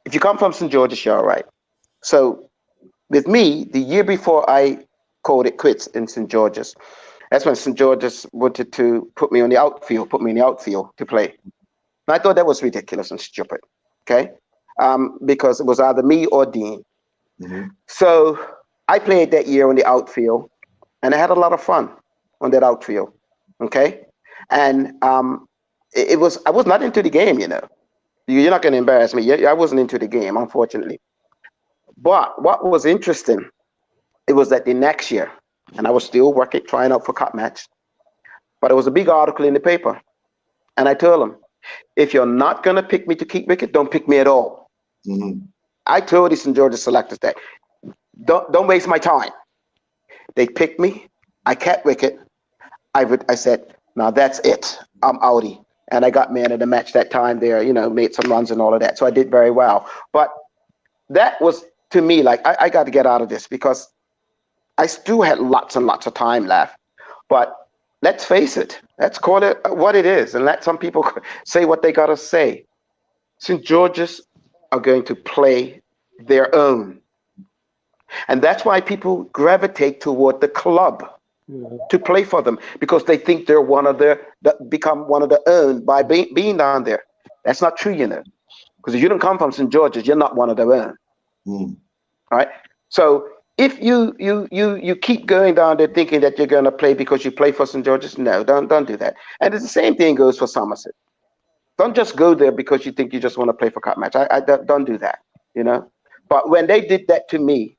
If you come from St. George's, you're all right. So with me, the year before I called it quits in St. George's, that's when St. George's wanted to put me in the outfield to play. And I thought that was ridiculous and stupid, okay? Because it was either me or Dean. So I played that year on the outfield, and I had a lot of fun on that outfield, okay? And I was not into the game, you know. You're not going to embarrass me. I wasn't into the game, unfortunately. But what was interesting, it was that the next year, and I was still working, trying out for cup match, but it was a big article in the paper. And I told them, if you're not going to pick me to keep wicket, don't pick me at all. I told the St. George's selectors that, don't waste my time. They picked me. I kept wicket. I said, now that's it. I'm outie. And I got man of the match that time there, you know, made some runs and all of that. So I did very well. But that was, to me, like, I got to get out of this, because I still had lots and lots of time left. But let's face it. Let's call it what it is, and let some people say what they got to say. St. George's are going to play their own. And that's why people gravitate toward the club to play for them, because they think they're become one of their own by being down there. That's not true, you know, because if you don't come from St. George's, you're not one of their own. All right. So if you keep going down there thinking that you're going to play because you play for St. George's, no, don't do that. And it's the same thing goes for Somerset. Don't just go there because you think you just want to play for cup match. I don't do that, you know. But when they did that to me,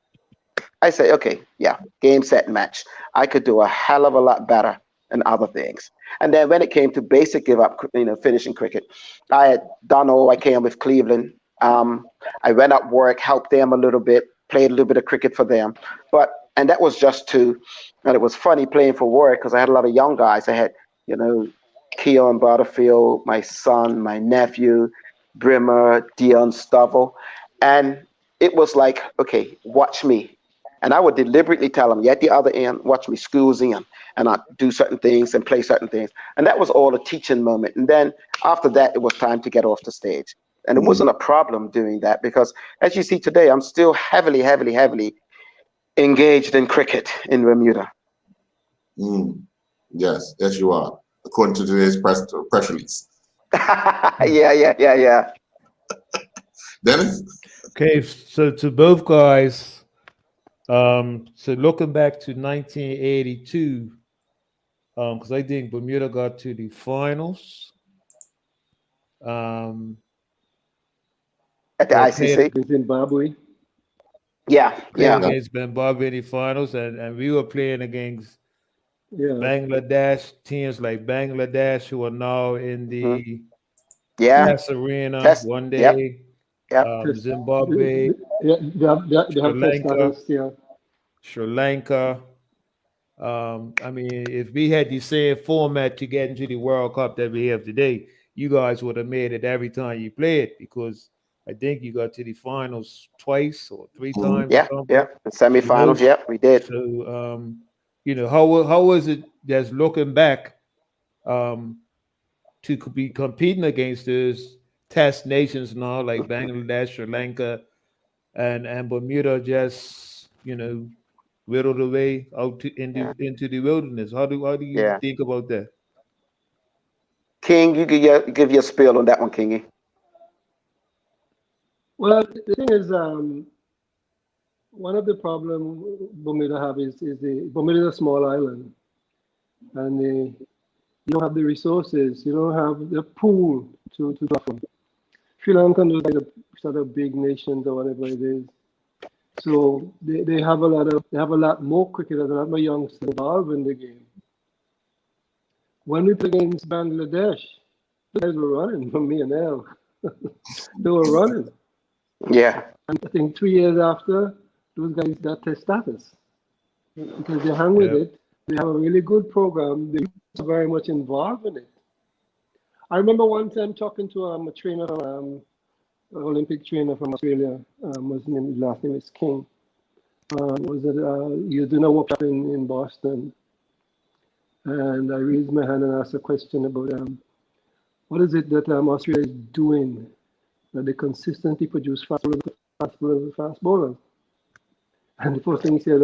I say, okay, yeah, game, set, match. I could do a hell of a lot better than other things. And then when it came to basic give up, you know, finishing cricket, I had done all I can with Cleveland. I went up work, helped them a little bit, played a little bit of cricket for them. And that was just and it was funny playing for Warwick because I had a lot of young guys. I had, you know, Keon Butterfield, my son, my nephew, Brimmer, Dion Stovall. And it was like, okay, watch me. And I would deliberately tell them, at the other end, watch me squeeze in. And I'd do certain things and play certain things. And that was all a teaching moment. And then after that, it was time to get off the stage. And it wasn't a problem doing that because, as you see today, I'm still heavily engaged in cricket in Bermuda. Yes, you are, according to today's press release. Yeah. Dennis? Okay, so to both guys, So looking back to 1982, because I think Bermuda got to the finals. At the They were ICC. Zimbabwe. Yeah, playing yeah, against Zimbabwe in the finals, and we were playing against Yeah. Bangladesh, teams like Bangladesh, who are now in the yeah. Test Arena Test. one Yep, day, yep. Zimbabwe, Yeah, they Sri have test Lanka, status, yeah. Sri Lanka. I mean, if we had the same format to get into the World Cup that we have today, you guys would have made it every time you played, because I think you got to the finals twice or three times or Yeah, something. yeah. The semifinals, yep, we did. So, how was it just looking back, to be competing against those test nations and all, like Bangladesh, Sri Lanka, and Bermuda, just whittled away out into the wilderness? How do you Yeah. think about that? King, you give your spiel on that one, Kingy. Well, the thing is, one of the problems Bermuda have is the Bermuda is a small island, and you don't have the resources, you don't have the pool to draw from. Sri Lanka is like a sort of big nations or whatever it is. So they have a lot more cricketers, a lot more youngsters involved in the game. When we played against Bangladesh, the guys were running from me and L. They were running. Yeah. And I think 3 years after, those guys got test status because they hang with it. They have a really good program. They're very much involved in it. I remember one time talking to a trainer, Olympic trainer from Australia. His last name is King. You do not work in Boston, and I raised my hand and asked a question about what is it that Australia is doing that they consistently produce fast bowlers. And the first thing he said,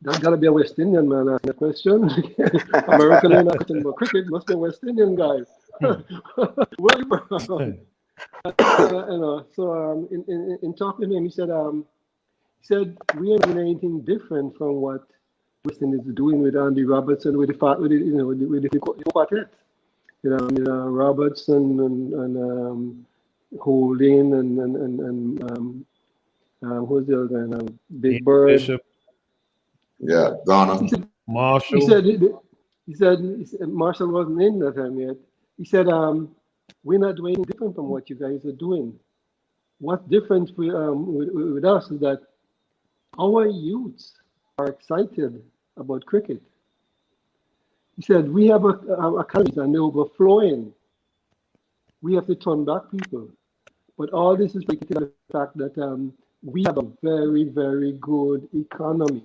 there's got to be a West Indian man asking a question. American ain't asking about cricket, must be a West Indian guy. Where you from? So in talking to him, he said we ain't doing anything different from what West Indies is doing with Andy Robertson, with the quartet. Robertson and Holding and who's the other guy now? Big Bird. Bishop. Yeah, Ghana. Marshall. He said Marshall wasn't in that time yet. He said, we're not doing anything different from what you guys are doing. What's different with us is that our youths are excited about cricket. He said, we have academies and they're overflowing. We have to turn back people. But all this is related to the fact that we have a very, very good economy.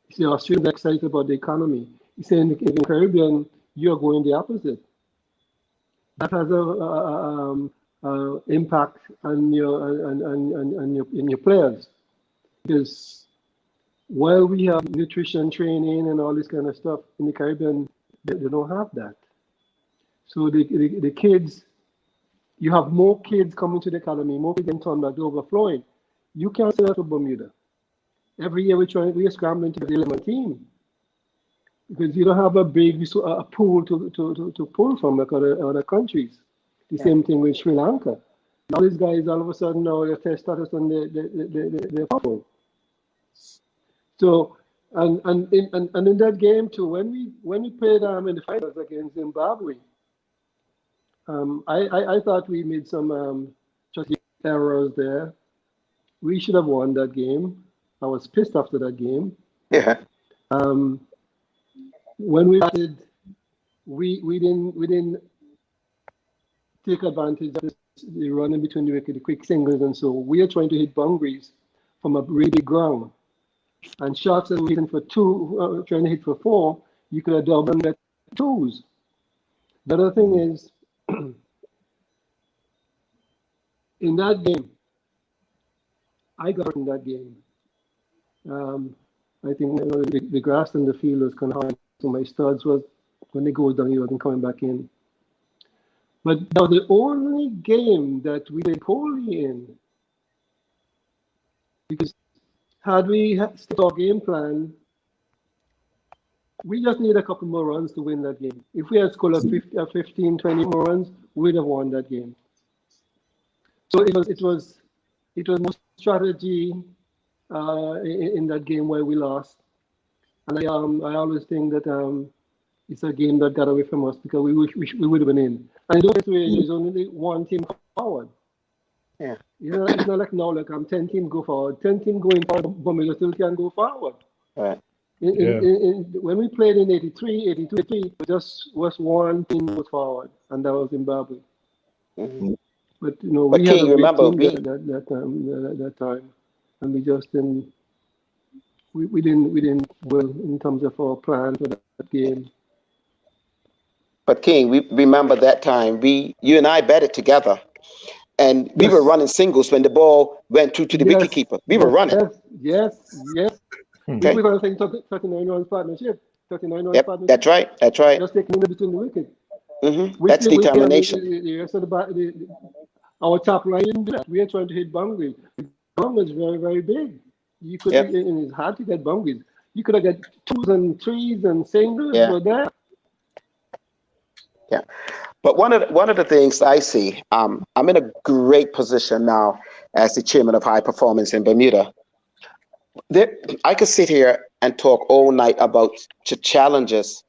You see, Australians are excited about the economy. He said in the Caribbean, you're going the opposite. That has a impact on your players, because while we have nutrition training and all this kind of stuff in the Caribbean, they don't have that. So the kids, you have more kids coming to the academy, more kids getting turned back, they're overflowing. You can't say that for Bermuda. Every year we're scrambling to the 11 team because you don't have a big pool to pull from like other countries. The same thing with Sri Lanka. All these guys all of a sudden now they test status and they're powerful. So and in that game too, when we played in the finals against Zimbabwe, I thought we made some just errors there. We should have won that game. I was pissed after that game. Yeah. When we batted, we didn't take advantage of the running between the wicket, the quick singles, and so we are trying to hit boundaries from a really big ground. And shots that we're hitting for two, trying to hit for four, you could have doubled that twos. The other thing is, in that game, I got hurt in that game. I think the grass in the field was kind of hard, so my studs was, when they go down, he wasn't coming back in. But that was the only game that we played poorly in. Because had we stick to our game plan, we just need a couple more runs to win that game. If we had scored 15, 20 more runs, we'd have won that game. So it was more strategy in that game where we lost. And I always think that it's a game that got away from us because we would have been in. And in those ways, there's only one team forward. Yeah. It's not like now, like 10 teams go forward. 10 teams going forward, Bermuda still can go forward. Right. When we played in 82, 83, just was one team goes forward, and that was Zimbabwe. Mm-hmm. But we But had a great remember, team that time, and we just didn't. We didn't well in terms of our plan for that game. But King, we remember that time. You and I betted together, and we were running singles when the ball went through to the wicketkeeper. We were running. Yes. Okay. We're going to think 39 runs partnership. 39 runs partnership. That's right. That's right. Just taking in between the wicket. Mm-hmm. That's determination. The rest of our top line didn't do that. We are trying to hit boundaries. The boundaries very, very big. You could, and it's hard to get boundaries. You could have got 2s and 3s and singles, but there. Yeah, but one of the things I see, I'm in a great position now as the chairman of high performance in Bermuda. I could sit here and talk all night about the challenges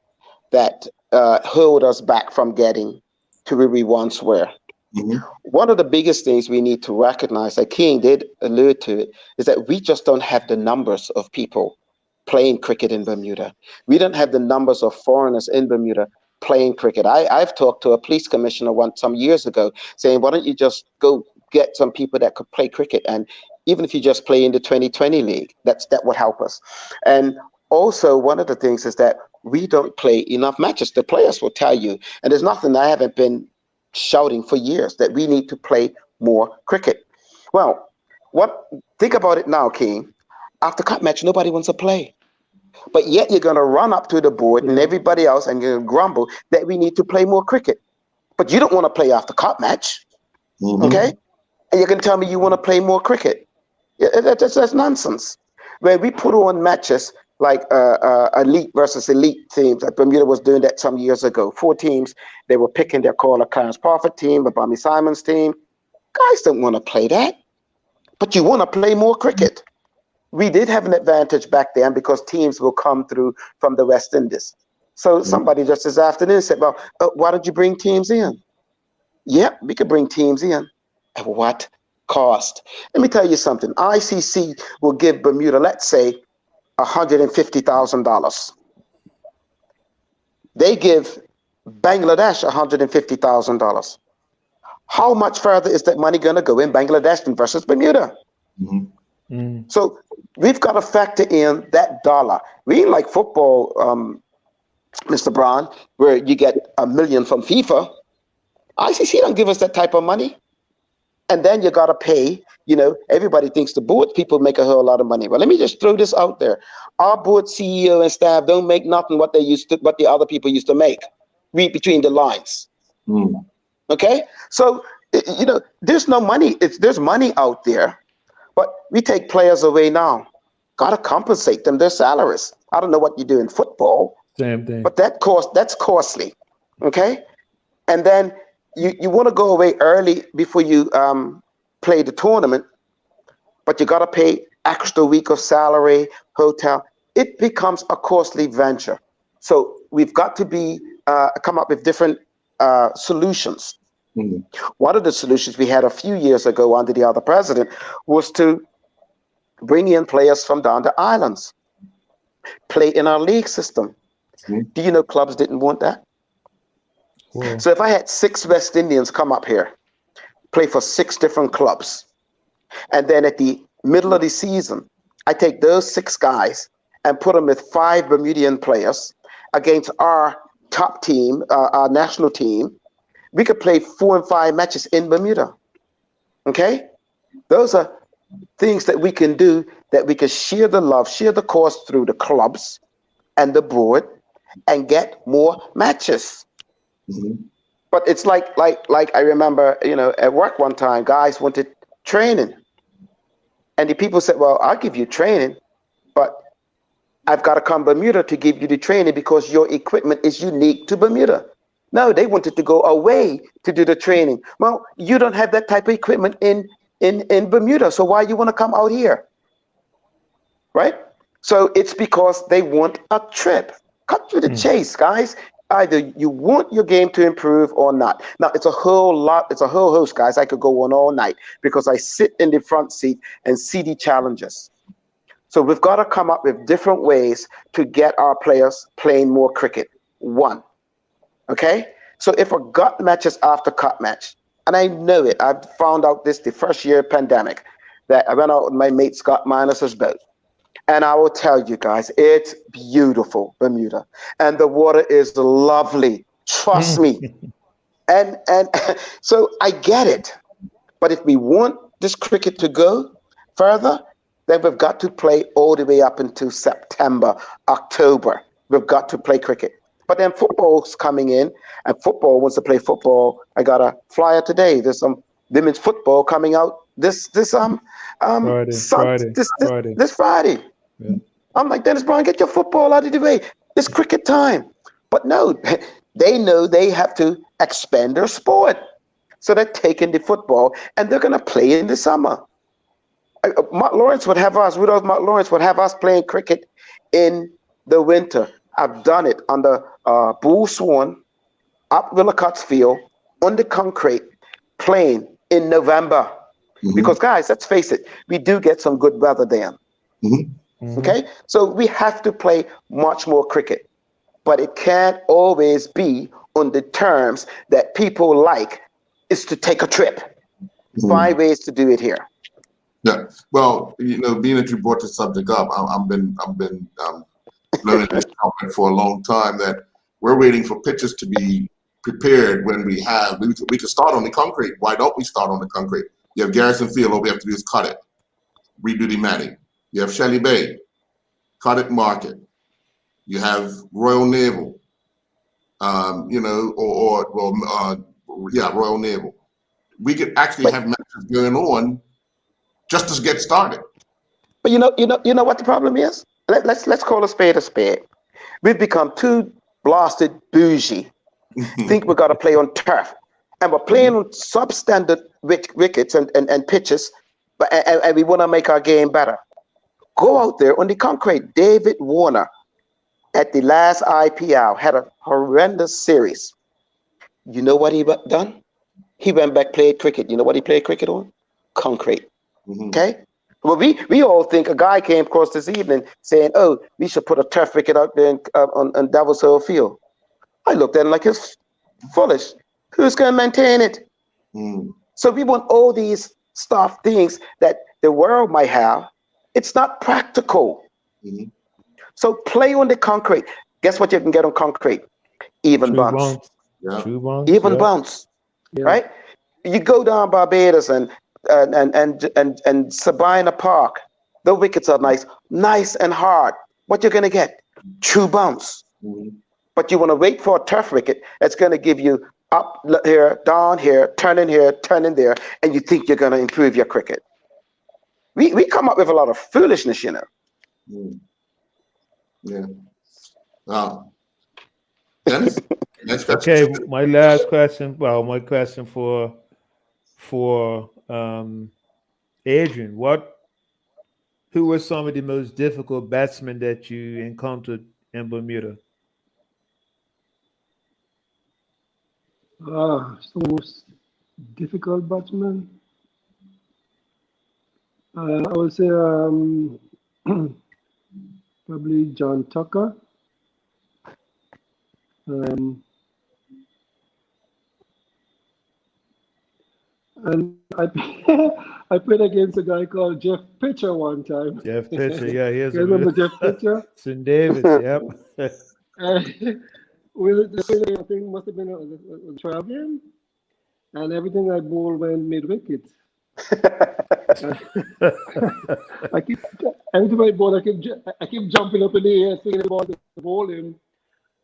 that hold us back from getting to where we once were. Mm-hmm. One of the biggest things we need to recognize, like King did allude to it, is that we just don't have the numbers of people playing cricket in Bermuda. We don't have the numbers of foreigners in Bermuda playing cricket. I've talked to a police commissioner some years ago saying, why don't you just go get some people that could play cricket? And even if you just play in the 2020 league, that would help us. And also, one of the things is that we don't play enough matches. The players will tell you, and there's nothing I haven't been shouting for years, that we need to play more cricket. Well, think about it now, King. After cup match, nobody wants to play. But yet you're going to run up to the board and everybody else and you're going to grumble that we need to play more cricket. But you don't want to play after cup match, okay? And you're going to tell me you want to play more cricket. That's nonsense. When we put on matches like elite versus elite teams, like Bermuda was doing that some years ago. 4 teams, they were picking their caller Clarence Parfit team, the Bobby Simons team. Guys don't want to play that, but you want to play more cricket. We did have an advantage back then because teams will come through from the West Indies. So somebody just this afternoon said, well, why don't you bring teams in? Yeah, we could bring teams in. At what cost? Let me tell you something. ICC will give Bermuda, let's say, $150,000. They give Bangladesh $150,000. How much further is that money going to go in Bangladesh versus Bermuda? So we've got to factor in that dollar. We ain't like football, Mr. Brown, where you get $1 million from FIFA. ICC don't give us that type of money. And then you got to pay, everybody thinks the board people make a whole lot of money. Well, let me just throw this out there. Our board CEO and staff don't make nothing what the other people used to make. Read between the lines. Okay? So, there's no money. There's money out there. But we take players away now. Got to compensate them their salaries. I don't know what you do in football. Same thing. But that's costly. Okay? And then you want to go away early before you play the tournament, but you got to pay extra week of salary, hotel. It becomes a costly venture. So we've got to come up with different solutions. One of the solutions we had a few years ago under the other president was to bring in players from down the islands, play in our league system. Do you know clubs didn't want that? Whoa. So if I had 6 West Indians come up here, play for 6 different clubs, and then at the middle of the season, I take those 6 guys and put them with 5 Bermudian players against our top team, our national team, we could play 4 and 5 matches in Bermuda. Okay? Those are things that we can do, that we can share the love, share the cost through the clubs and the board and get more matches. But it's like I remember, at work one time, guys wanted training. And the people said, well, I'll give you training, but I've got to come Bermuda to give you the training because your equipment is unique to Bermuda. No, they wanted to go away to do the training. Well, you don't have that type of equipment in Bermuda, so why you want to come out here? Right? So it's because they want a trip. Cut to the chase, guys. Either you want your game to improve or not. Now, it's a whole host, guys. I could go on all night because I sit in the front seat and see the challenges. So we've got to come up with different ways to get our players playing more cricket. One, okay? So if a gut match is after cut match, and I know it, I've found out this the first year pandemic, that I went out with my mate Scott Minus's boat. And I will tell you guys, it's beautiful, Bermuda. And the water is lovely. Trust me. And so I get it. But if we want this cricket to go further, then we've got to play all the way up until September, October. We've got to play cricket. But then football's coming in, and football wants to play football. I got a flyer today. There's some women's football coming out this Friday. Yeah. I'm like, Dennis Brown, get your football out of the way. It's cricket time. But no, they know they have to expand their sport. So they're taking the football and they're going to play in the summer. Mark Lawrence would have us, Rudolph Mark Lawrence would have us playing cricket in the winter. I've done it on the Bull Swan, up Willicott's Field, on the concrete, playing in November. Mm-hmm. Because, guys, let's face it, we do get some good weather then. Mm-hmm. Okay, so we have to play much more cricket, but it can't always be on the terms that people like is to take a trip. 5 ways to do it here. Yeah, well, being that you brought the subject up, I've been learning this topic for a long time that we're waiting for pitches to be prepared when we can start on the concrete. Why don't we start on the concrete? You have Garrison Field, all we have to do is cut it, redo the matting. You have Shelley Bay, cut it, mark it. You have Royal Naval, Royal Naval. We could actually have matches going on just to get started. But you know what the problem is? Let's call a spade a spade. We've become too blasted bougie. Think we got to play on turf, and we're playing on substandard wickets and pitches, and we want to make our game better. Go out there on the concrete. David Warner at the last IPL had a horrendous series. You know what he done? He went back, played cricket. You know what he played cricket on? Concrete. Mm-hmm. Okay? Well, we all think a guy came across this evening saying, oh, we should put a turf wicket out there on Davos Hill Field. I looked at him like it's foolish. Who's going to maintain it? Mm. So we want all these things that the world might have. It's not practical. Mm-hmm. So play on the concrete. Guess what you can get on concrete? Even bounce. Yeah. Even bounce. Yeah. Right? You go down Barbados and Sabina Park. The wickets are nice and hard. What you're going to get? True bounce. Mm-hmm. But you want to wait for a turf wicket that's going to give you up here, down here, turning there, and you think you're going to improve your cricket. We come up with a lot of foolishness, Mm. Yeah. Dennis? Next question. Okay, my last question. Well, my question for Adrian. Who were some of the most difficult batsmen that you encountered in Bermuda? The most difficult batsman? I would say probably John Tucker. And I played against a guy called Jeff Pitcher one time. Jeff Pitcher, yeah, he is. You remember Jeff Pitcher? St. David's, yep. I think must have been a 12 game, and everything I bowled went mid wicket. I keep jumping up in the air, thinking about the bowling,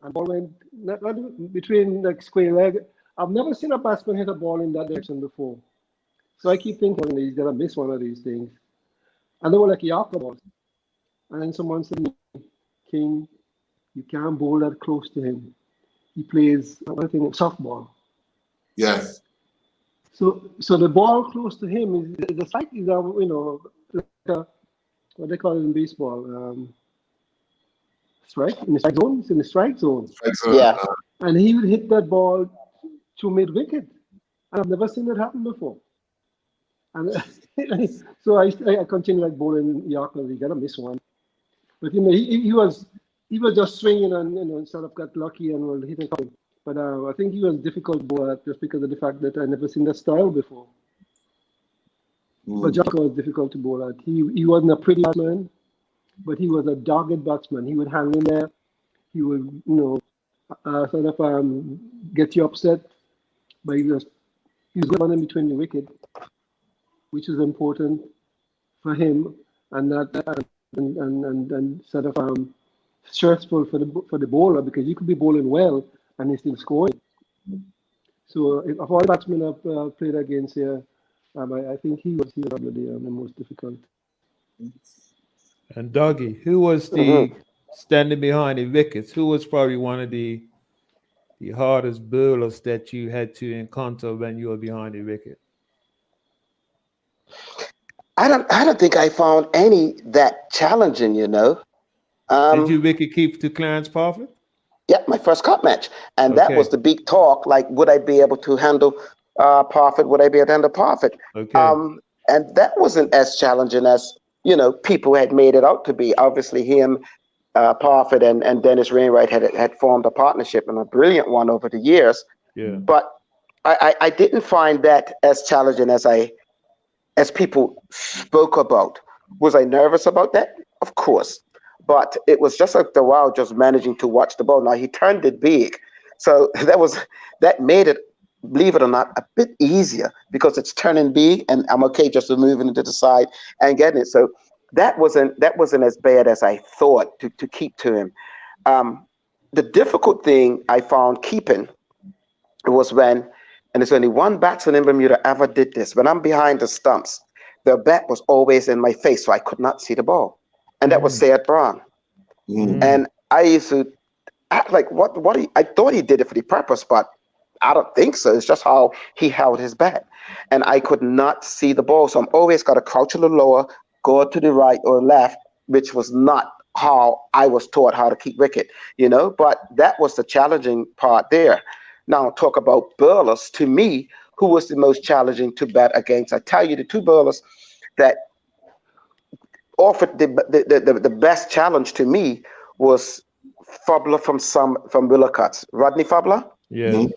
and ball went not between like square leg. I've never seen a batsman hit a ball in that direction before, so I keep thinking he's gonna miss one of these things. And they were like Yorker balls. And then someone said to me, King, you can't bowl that close to him. He plays, I think, softball. Yes. So the ball close to him is the strike is, like what they call it in baseball, strike in the strike zone. It's in the strike zone. Yeah. And he would hit that ball to mid wicket. And I've never seen that happen before. And so I continue like bowling Yorker. You gotta miss one, but he was just swinging and sort of got lucky and was hitting. But I think he was difficult bowler just because of the fact that I never seen that style before. But Yorker was difficult to bowl at. He wasn't a pretty batsman, but he was a dogged batsman. He would hang in there. He would sort of get you upset, but he was going in between the wicket, which is important for him, and that and sort of stressful for the bowler, because you could be bowling well and he's still scoring. So of all batsmen I've played against here, I think he was probably the most difficult. And Dougie, who was the standing behind the wickets? Who was probably one of the hardest bowlers that you had to encounter when you were behind the wicket? I don't think I found any that challenging, Did you wicket keep to Clarence Parfitt? Yeah, my first cup match. And that was the big talk, like, would I be able to handle Parfitt? Would I be able to handle Parfitt? Okay. And that wasn't as challenging as, people had made it out to be. Obviously, him, Parfitt and Dennis Wainwright had formed a partnership, and a brilliant one over the years. Yeah. But I didn't find that as challenging as people spoke about. Was I nervous about that? Of course. But it was just like the wow, just managing to watch the ball. Now he turned it big. So that made it, believe it or not, a bit easier, because it's turning big and I'm okay just moving it to the side and getting it. So that wasn't as bad as I thought to keep to him. The difficult thing I found keeping was when, and there's only one batsman in Bermuda ever did this, when I'm behind the stumps, the bat was always in my face, so I could not see the ball. And that was Sayed Brown. And I used to act like, I thought he did it for the purpose, but I don't think so. It's just how he held his bat. And I could not see the ball. So I'm always got to crouch a little lower, go to the right or left, which was not how I was taught how to keep wicket, but that was the challenging part there. Now talk about bowlers. To me, who was the most challenging to bat against? I tell you, the two bowlers that offered the best challenge to me was Fubler from Willocuts. Rodney Fubler? Yeah.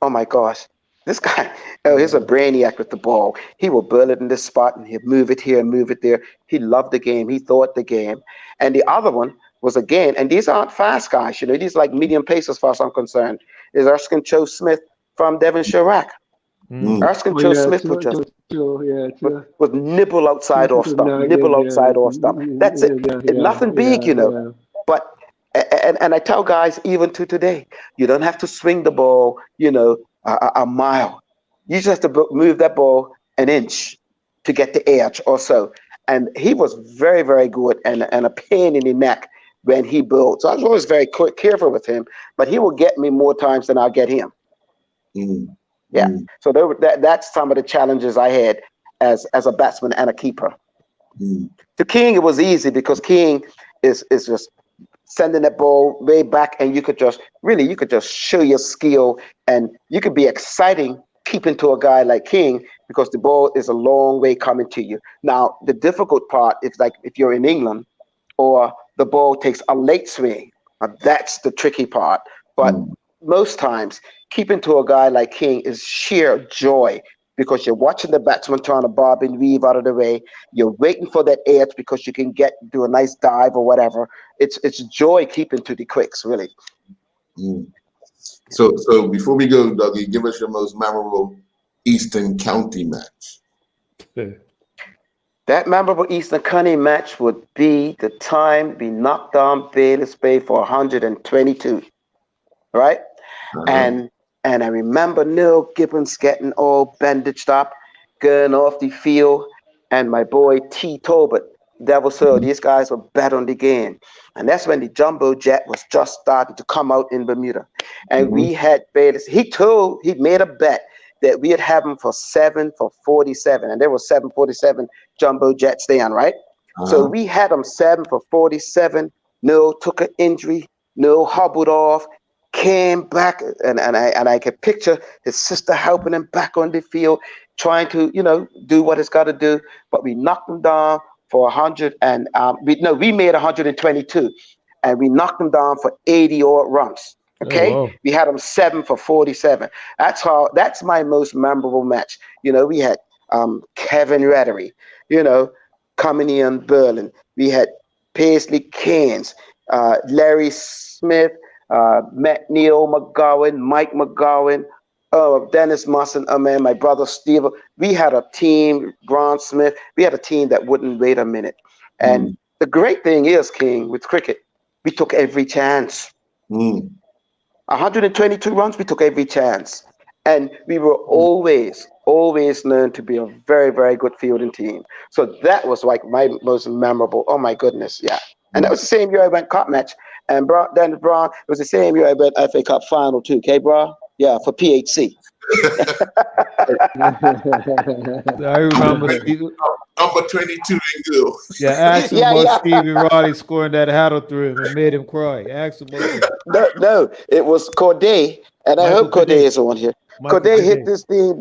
Oh my gosh. This guy, he's a brainiac with the ball. He will bowl it in this spot and he'll move it here and move it there. He loved the game. He thought the game. And the other one was, again, and these aren't fast guys, these are like medium pacers as far as I'm concerned, is Erskine Cho Smith from Devonshire Rack. Erskine Cho Smith would just would nibble outside off stuff, That's it. Nothing big, But and I tell guys even to today, you don't have to swing the ball, a mile. You just have to move that ball an inch to get the edge or so. And he was very, very good and a pain in the neck when he bowled. So I was always very careful with him, but he will get me more times than I'll get him. Yeah. So that's some of the challenges I had as a batsman and a keeper. To King, it was easy because King is just sending that ball way back, and you could just show your skill, and you could be exciting keeping to a guy like King because the ball is a long way coming to you. Now, the difficult part is like if you're in England or the ball takes a late swing, that's the tricky part. But most times, keeping to a guy like King is sheer joy because you're watching the batsman trying to bob and weave out of the way. You're waiting for that edge because you can do a nice dive or whatever. It's joy keeping to the quicks, really. So before we go, Dougie, give us your most memorable Eastern County match. That memorable Eastern County match would be the time we knocked down Bayless Bay for 122, right? And I remember Neil Gibbons getting all bandaged up, going off the field, and my boy T. Tolbert, Devil Soul. These guys were bet on the game. And that's when the jumbo jet was just starting to come out in Bermuda. And we had Bayless. He made a bet that we'd have him for 7 for 47. And there were 747 jumbo jets then, right? So we had him 7 for 47. No, took an injury. No, hobbled off. Came back, and I could picture his sister helping him back on the field, trying to, do what it's got to do. But we knocked him down for 100, and we made 122, and we knocked him down for 80 odd runs. Okay, Oh, wow. we had him 7 for 47. That's my most memorable match. We had Kevin Reddery, coming in Berlin. We had Paisley Keynes, Larry Smith, Neil McGowan, Mike McGowan, Dennis Musson, my brother Steve. We had a team, Ron Smith. We had a team that wouldn't wait a minute. And the great thing is, King, with cricket, we took every chance. 122 runs, we took every chance. And we were always learned to be a very, very good fielding team. So that was like my most memorable. Oh my goodness, yeah. And that was the same year I went cup match. And Dennis Brown, it was the same year I went FA Cup final too, okay, bro? Yeah, for PHC. I remember Number 22 in goal. Yeah, ask him about Stevie Riley scoring that hattle through him and made him cry. Ask him about that. No, it was Corday, and I hope Corday is on here. Corday hit this thing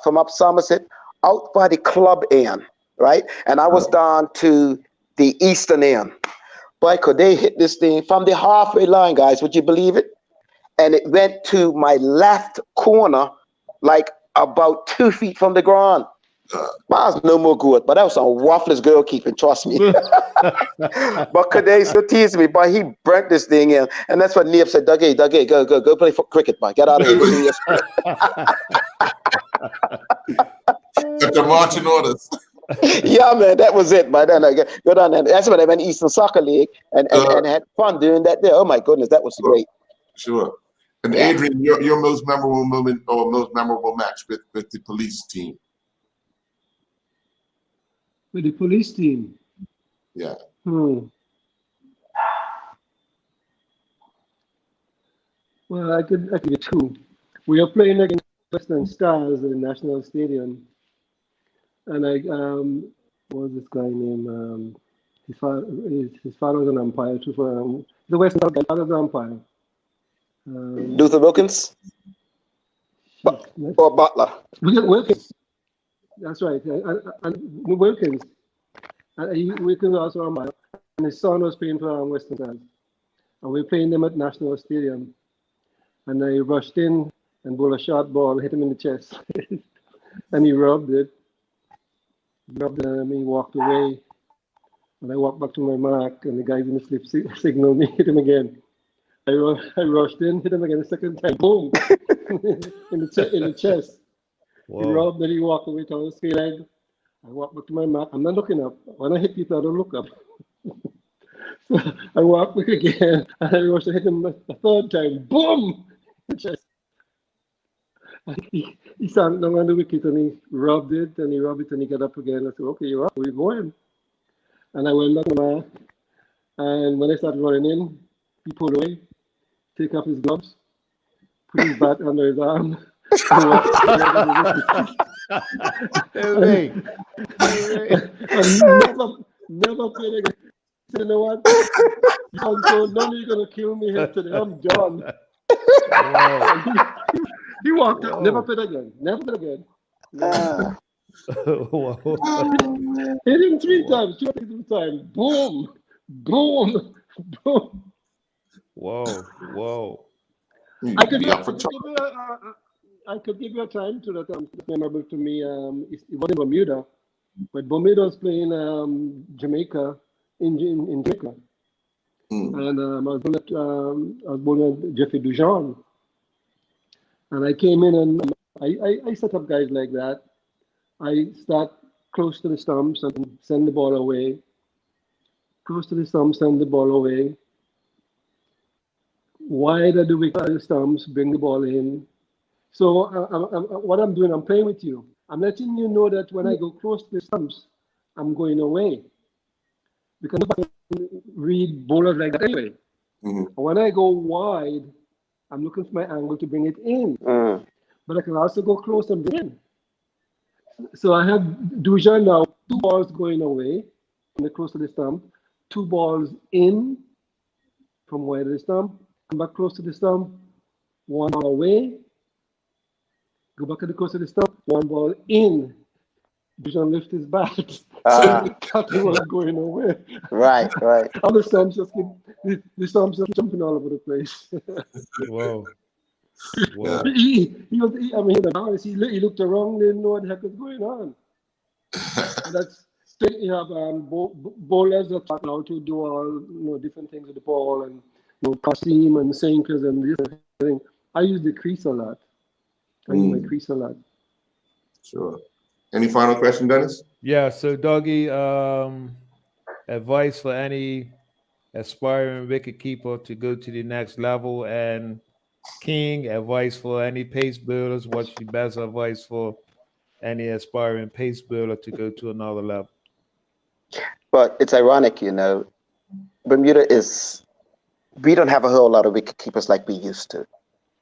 from up Somerset, out by the club end, right? And I was down to the eastern end. Boy, Corday hit this thing from the halfway line, guys. Would you believe it? And it went to my left corner, like about 2 feet from the ground. Mine's no more good, but that was some waffless goalkeeping, trust me. But Corday still teased me, but he burnt this thing in. And that's what Neil said, Dougie, go play for cricket, boy. Get out of here. Got the marching orders. Yeah, man, that was it. But then go down there. That's when I went Eastern Soccer League and had fun doing that there. Oh my goodness, that was great. Sure. And Adrian, your most memorable moment or most memorable match with the police team? With the police team? Yeah. Well, I could give you two. We were playing against Western Stars at the National Stadium. And what was this guy named? His father was an umpire too for the Western Stars. His father was an umpire. Luther Wilkins? Or Butler? Wilkins. That's right. And Wilkins. Wilkins also umpire. And his son was playing for Western Stars. And we were playing them at National Stadium. And I rushed in and bowled a short ball, hit him in the chest. And he rubbed it. Rubbed him, he walked away. And I walked back to my mark, and the guy in the slip signaled me, hit him again. I rushed in, hit him again the second time, boom, in the chest. Whoa. He rubbed, then he walked away to his leg. I walked back to my mark. I'm not looking up. When I hit people, I don't look up. So I walked back again, and I rushed to hit him a third time, boom, in the chest. He sank down on the wicket and he rubbed it and he got up again. I said, okay, you're up, we're going. And I went back to my, and when I started running in, he pulled away, take off his gloves, put his bat under his arm, and never played again. So you know what? I'm so done, you're going to kill me here today. I'm done. Wow. He walked out, never played again. Never played again. Hit him 3 times, 2 times. Boom, boom, boom. Whoa. I could give you a time to that. Memorable to me. It was in Bermuda, but Bermuda was playing Jamaica in Jamaica, and I was bowling at Jeffrey Dujon. And I came in and I set up guys like that. I start close to the stumps and send the ball away. Close to the stumps, send the ball away. Wide at the stumps, bring the ball in. So what I'm doing, I'm playing with you. I'm letting you know that when I go close to the stumps, I'm going away. Because nobody can read bowlers like that anyway. When I go wide, I'm looking for my angle to bring it in. But I can also go close and bring in. So I have Dujan now, 2 balls going away from the close to the stump, 2 balls in from wide of the stump, come back close to the stump, 1 ball away, go back to the close of the stump, 1 ball in. Dujan lift his bat. So Cathy was going away. Right. And the stumps just keep jumping all over the place. Whoa. Yeah. He looked around, didn't know what the heck was going on. And that's straight. You have bowlers that are allowed to do all different things with the ball and cross seam and sinkers and different things. I use the crease a lot. I use my crease a lot. Sure. Any final question, Dennis? Yeah. So, Dougie, advice for any aspiring wicket keeper to go to the next level, and King, advice for any pace builders. What's your best advice for any aspiring pace builder to go to another level? But it's ironic, Bermuda we don't have a whole lot of wicket keepers like we used to.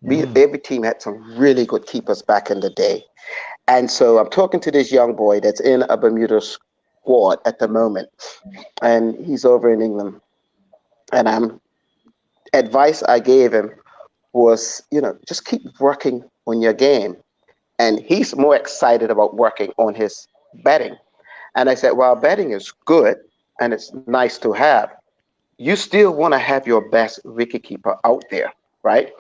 Every team had some really good keepers back in the day. And so I'm talking to this young boy that's in a Bermuda squad at the moment, and he's over in England. And advice I gave him was, just keep working on your game. And he's more excited about working on his batting. And I said, well, batting is good and it's nice to have. You still want to have your best wicketkeeper out there, right?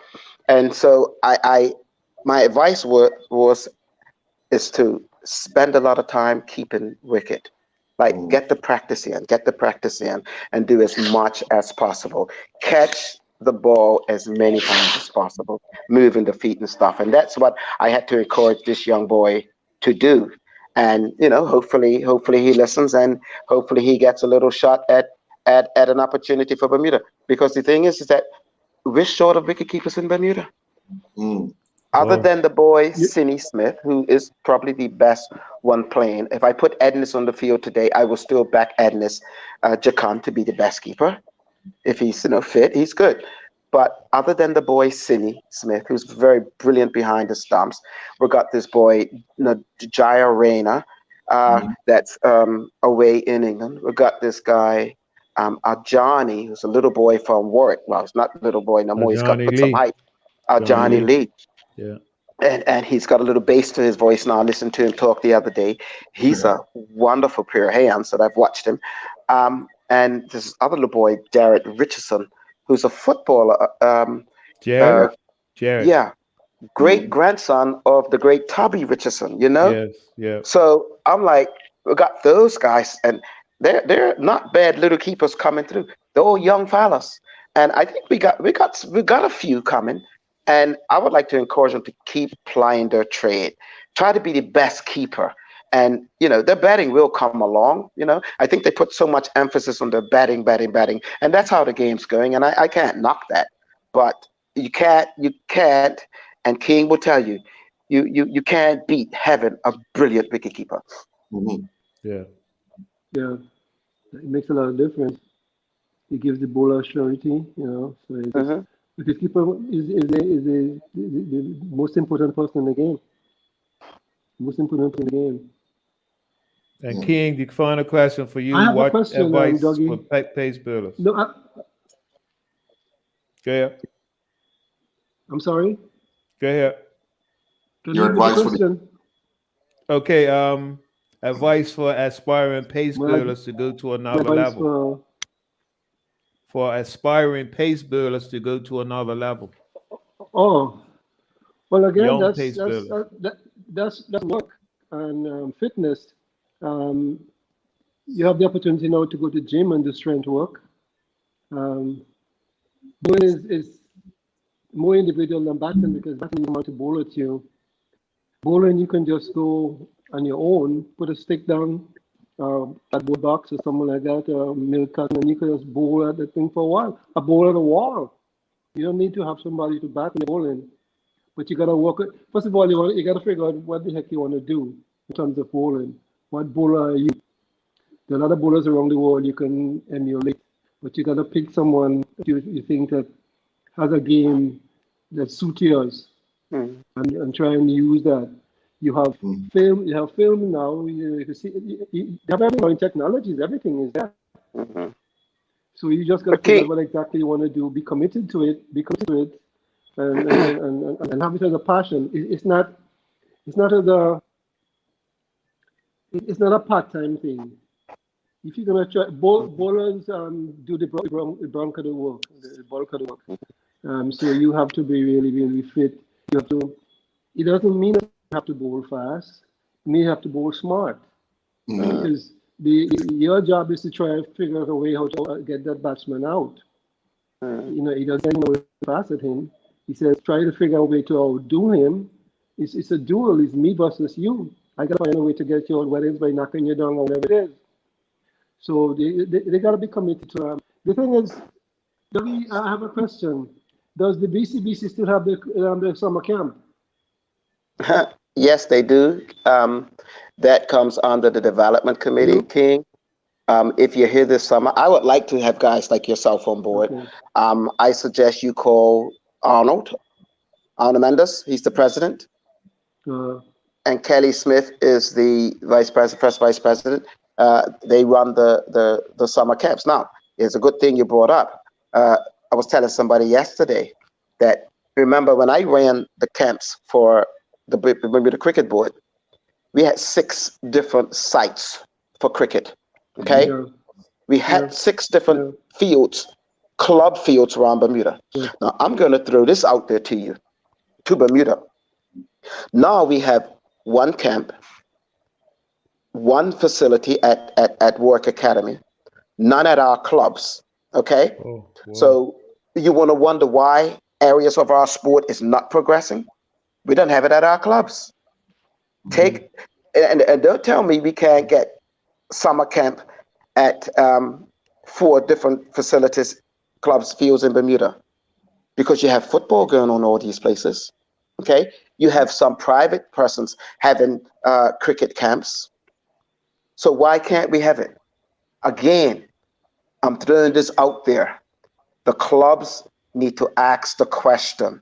And so my advice is to spend a lot of time keeping wicket. Like get the practice in, and do as much as possible. Catch the ball as many times as possible, moving the feet and stuff. And that's what I had to encourage this young boy to do. And hopefully he listens, and hopefully he gets a little shot at an opportunity for Bermuda. Because the thing is that we're short of wicket keepers in Bermuda. Other than the boy Sidney Smith, who is probably the best one playing. If I put Ednis on the field today, I will still back Ednis Jakan to be the best keeper. If he's fit, he's good. But other than the boy Sidney Smith, who's very brilliant behind the stumps, we got this boy Jaya Rayner, that's away in England. We got this guy Ajani, who's a little boy from Warwick. Well, it's not a little boy no more. He's got some height. Johnny Lee. Yeah. And he's got a little bass to his voice now. I listened to him talk the other day. He's a wonderful pair of hands that I've watched him. And this other little boy, Jared Richardson, who's a footballer. Jared? Yeah. Great grandson of the great Tubby Richardson, Yes, yeah. So I'm like, we got those guys, and they're not bad little keepers coming through. They're all young fellas. And I think we got a few coming. And I would like to encourage them to keep plying their trade. Try to be the best keeper. And, their batting will come along. I think they put so much emphasis on their batting. And that's how the game's going. And I can't knock that. But you can't, and King will tell you, you can't beat having a brilliant wicketkeeper. Yeah. Yeah. It makes a lot of difference. It gives the bowler surety, So the wicketkeeper is the most important person in the game. Most important in the game. And King, the final question for you: I have what a question, advice Dougie. for pace builders? No, Go ahead. I'm sorry. Go ahead. Can Your you repeat the advice for question? Okay. Advice for aspiring pace builders to go to another level. For aspiring pace builders to go to another level. Oh, well, again, Young that's pace builders. that's work and fitness. You have the opportunity now to go to the gym and do strength work. Bowling is more individual than batting, because batting you want to bowl at you. Bowling, you can just go on your own, put a stick down, at bowl box or something like that, milk carton, and you can just bowl at the thing for a while. A bowl at a wall. You don't need to have somebody to bat in bowling, but you gotta work it. First of all, you gotta figure out what the heck you want to do in terms of bowling. What bowler are you? There are a lot of bowlers around the world you can emulate, but you got to pick someone that you think that has a game that suits yours, and try and use that. You have film. You have film now. You see, you have everything in technologies. Everything is there. So you just got to figure out what exactly you want to do. Be committed to it. And have it as a passion. It's not a part-time thing. If you're gonna try, bowlers do the bulk of the work. So you have to be really, really fit. You have to. It doesn't mean that you have to bowl fast. You may have to bowl smart, because your job is to try and figure out a way how to get that batsman out. He doesn't know fast at him. He says, try to figure out a way to outdo him. It's a duel. It's me versus you. I got to find a way to get you out, whether it's by knocking you down or whatever it is. So they got to be committed to the thing is, I have a question. Does the Bcbc still have the summer camp? Yes, they do. That comes under the development committee, King. If you're here this summer, I would like to have guys like yourself on board. Okay. I suggest you call Arnold Mendes. He's the president. And Kelly Smith is the first vice president. They run the summer camps. Now, it's a good thing you brought up. I was telling somebody yesterday that, remember when I ran the camps for the Bermuda Cricket Board, we had 6 different sites for cricket. Okay, we had 6 different fields, club fields around Bermuda. Now I'm going to throw this out there to you, to Bermuda. Now we have 1 camp, 1 facility at Work Academy, none at our clubs. Okay, so you want to wonder why areas of our sport is not progressing? We don't have it at our clubs. And don't tell me we can't get summer camp at 4 different facilities, clubs, fields in Bermuda, because you have football going on all these places. Okay, you have some private persons having cricket camps. So why can't we have it? Again, I'm throwing this out there. The clubs need to ask the question,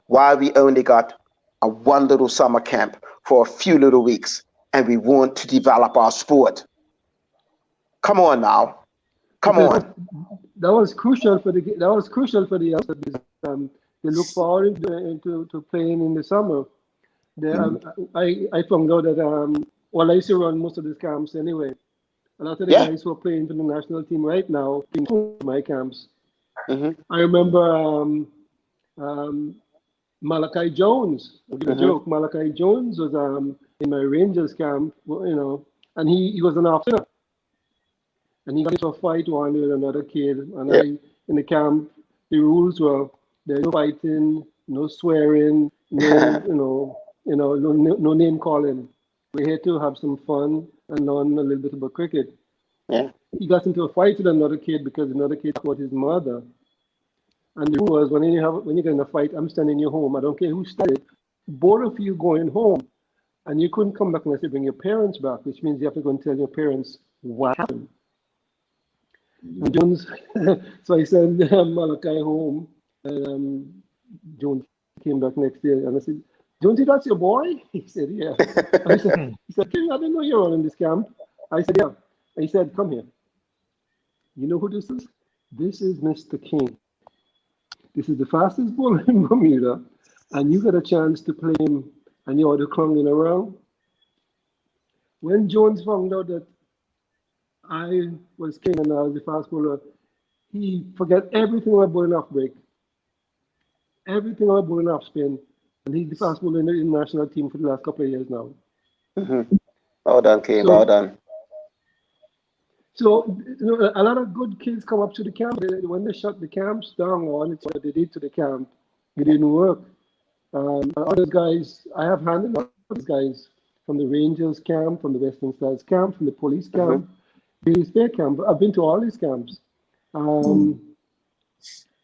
why we only got a 1 little summer camp for a few little weeks, and we want to develop our sport. Come on now, come on. That was crucial for the youngsters. They look forward to playing in the summer. I found out that I used to run most of these camps anyway. A lot of the guys who are playing for the national team right now in my camps. I remember Malachi Jones. I'll give a joke. Malachi Jones was in my Rangers camp, and he was an officer. And he got into a fight one with another kid. And in the camp, the rules were there's no fighting, no swearing, no name calling. We're here to have some fun and learn a little bit about cricket. He got into a fight with another kid because another kid called his mother. And the rule was when you get in a fight, I'm sending you home. I don't care who started. Both of you going home, and you couldn't come back unless you bring your parents back, which means you have to go and tell your parents what happened. And Jones, so I sent Malachi home, and Jones came back next day, and I said, "Jonesy, that's your boy?" He said, "Yeah." He said, "King, I didn't know you were running this camp." I said, "Yeah." And he said, "Come here. You know who this is? This is Mr. King. This is the fastest bowler in Bermuda, and you got a chance to play him, and you're the clunging around." When Jones found out that I was king and I was the fast bowler, he forgot everything about bowling off break, everything about bowling off spin, and he's the fast bowler in the national team for the last couple of years now. Well done, King. Well done. So a lot of good kids come up to the camp. When they shut the camps down, it's what they did to the camp. It didn't work. Other guys, I have handled other guys from the Rangers camp, from the Western Stars camp, from the police camp, the Fair camp. I've been to all these camps. And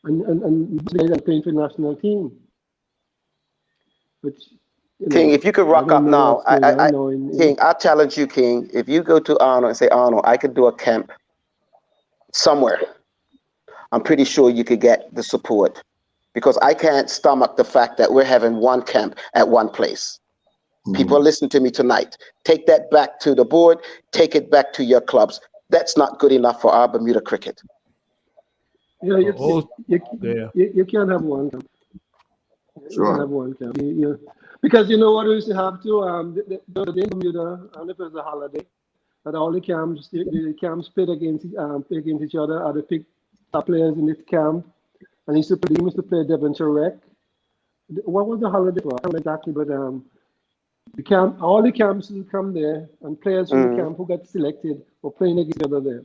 playing for the national team. But King, if you could rock up now, King, I challenge you, King. If you go to Arnold and say, Arnold, I could do a camp somewhere, I'm pretty sure you could get the support, because I can't stomach the fact that we're having one camp at one place. People listen to me tonight. Take that back to the board. Take it back to your clubs. That's not good enough for our Bermuda cricket. Yeah, you can't have one camp. You can't have one camp. Because you know what we used to have to, the Bermuda, and if it was a holiday, that all the camps played against each other, or they picked top players in this camp, and used to play Devonshire Rec. What was the holiday for? I don't know exactly, but all the camps would come there, and players from the camp who got selected were playing against each other there.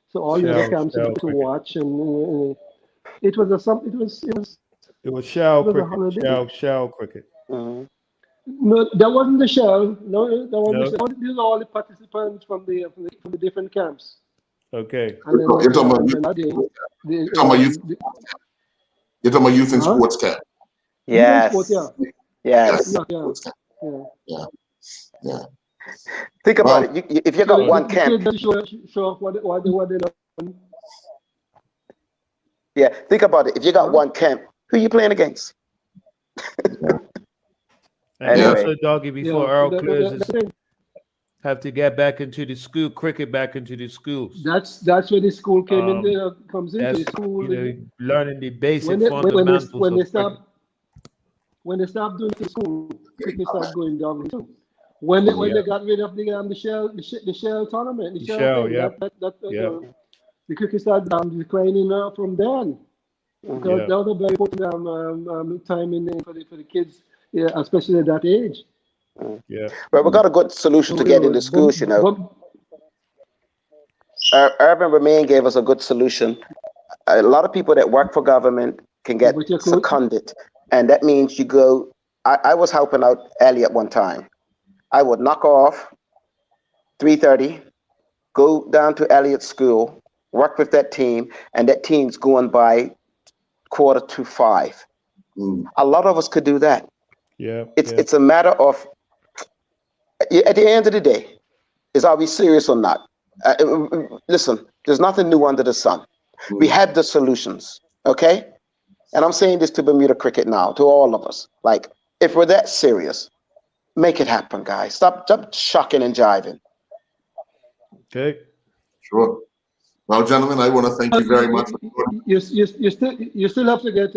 So all the other camps to watch, and it was shell cricket. No, that wasn't the shell. No, that wasn't the shell. These are all the participants from the different camps. Okay. You're talking about youth and sports camp. Yes. Yes. Yeah. Think about it. If you got one camp. Yeah, think about it. If you got one camp, who are you playing against? And also, Doggy, before Earl closes, have to get back into the school, cricket back into the schools. That's where the school comes into the school. Learning the basic fundamentals. When they stop doing the school, cricket starts going down too. When they got rid of the shell tournament, the cricket started declining from then. Because that was a very important time for the kids, especially at that age. Yeah. Well, we got a good solution to get into schools, you know. Urban Remain gave us a good solution. A lot of people that work for government can get seconded. And that means you go, I was helping out Elliot one time. I would knock off 3:30, go down to Elliot's school, work with that team, and that team's going by 4:45. A lot of us could do that. It's a matter of, at the end of the day, is are we serious or not? Listen, there's nothing new under the sun. We had the solutions, okay? And I'm saying this to Bermuda cricket now, to all of us. Like, if we're that serious, make it happen, guys. Stop shucking and jiving. Okay. Sure. Well, gentlemen, I want to thank you very much. You still have to get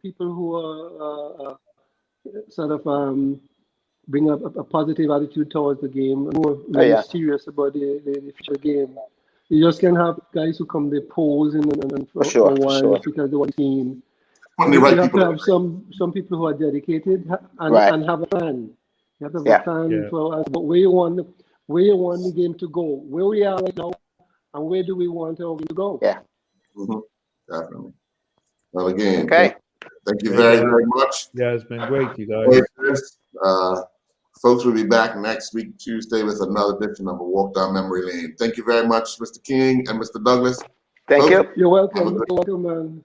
people who are sort of bring up a positive attitude towards the game, who are really serious about the future game. You just can't have guys who come there posing and for a while because they want the team. You have to have some people who are dedicated and have a plan. You have to have a plan for where you want the game to go, where we are right now, and where do we want our game to go. Yeah. Definitely. Well, again, thank you very, very much. Yeah, it's been great, you guys. Folks, we'll be back next week, Tuesday, with another edition of A Walk Down Memory Lane. Thank you very much, Mr. King and Mr. Douglas. Thank you. You're welcome. You're welcome, man.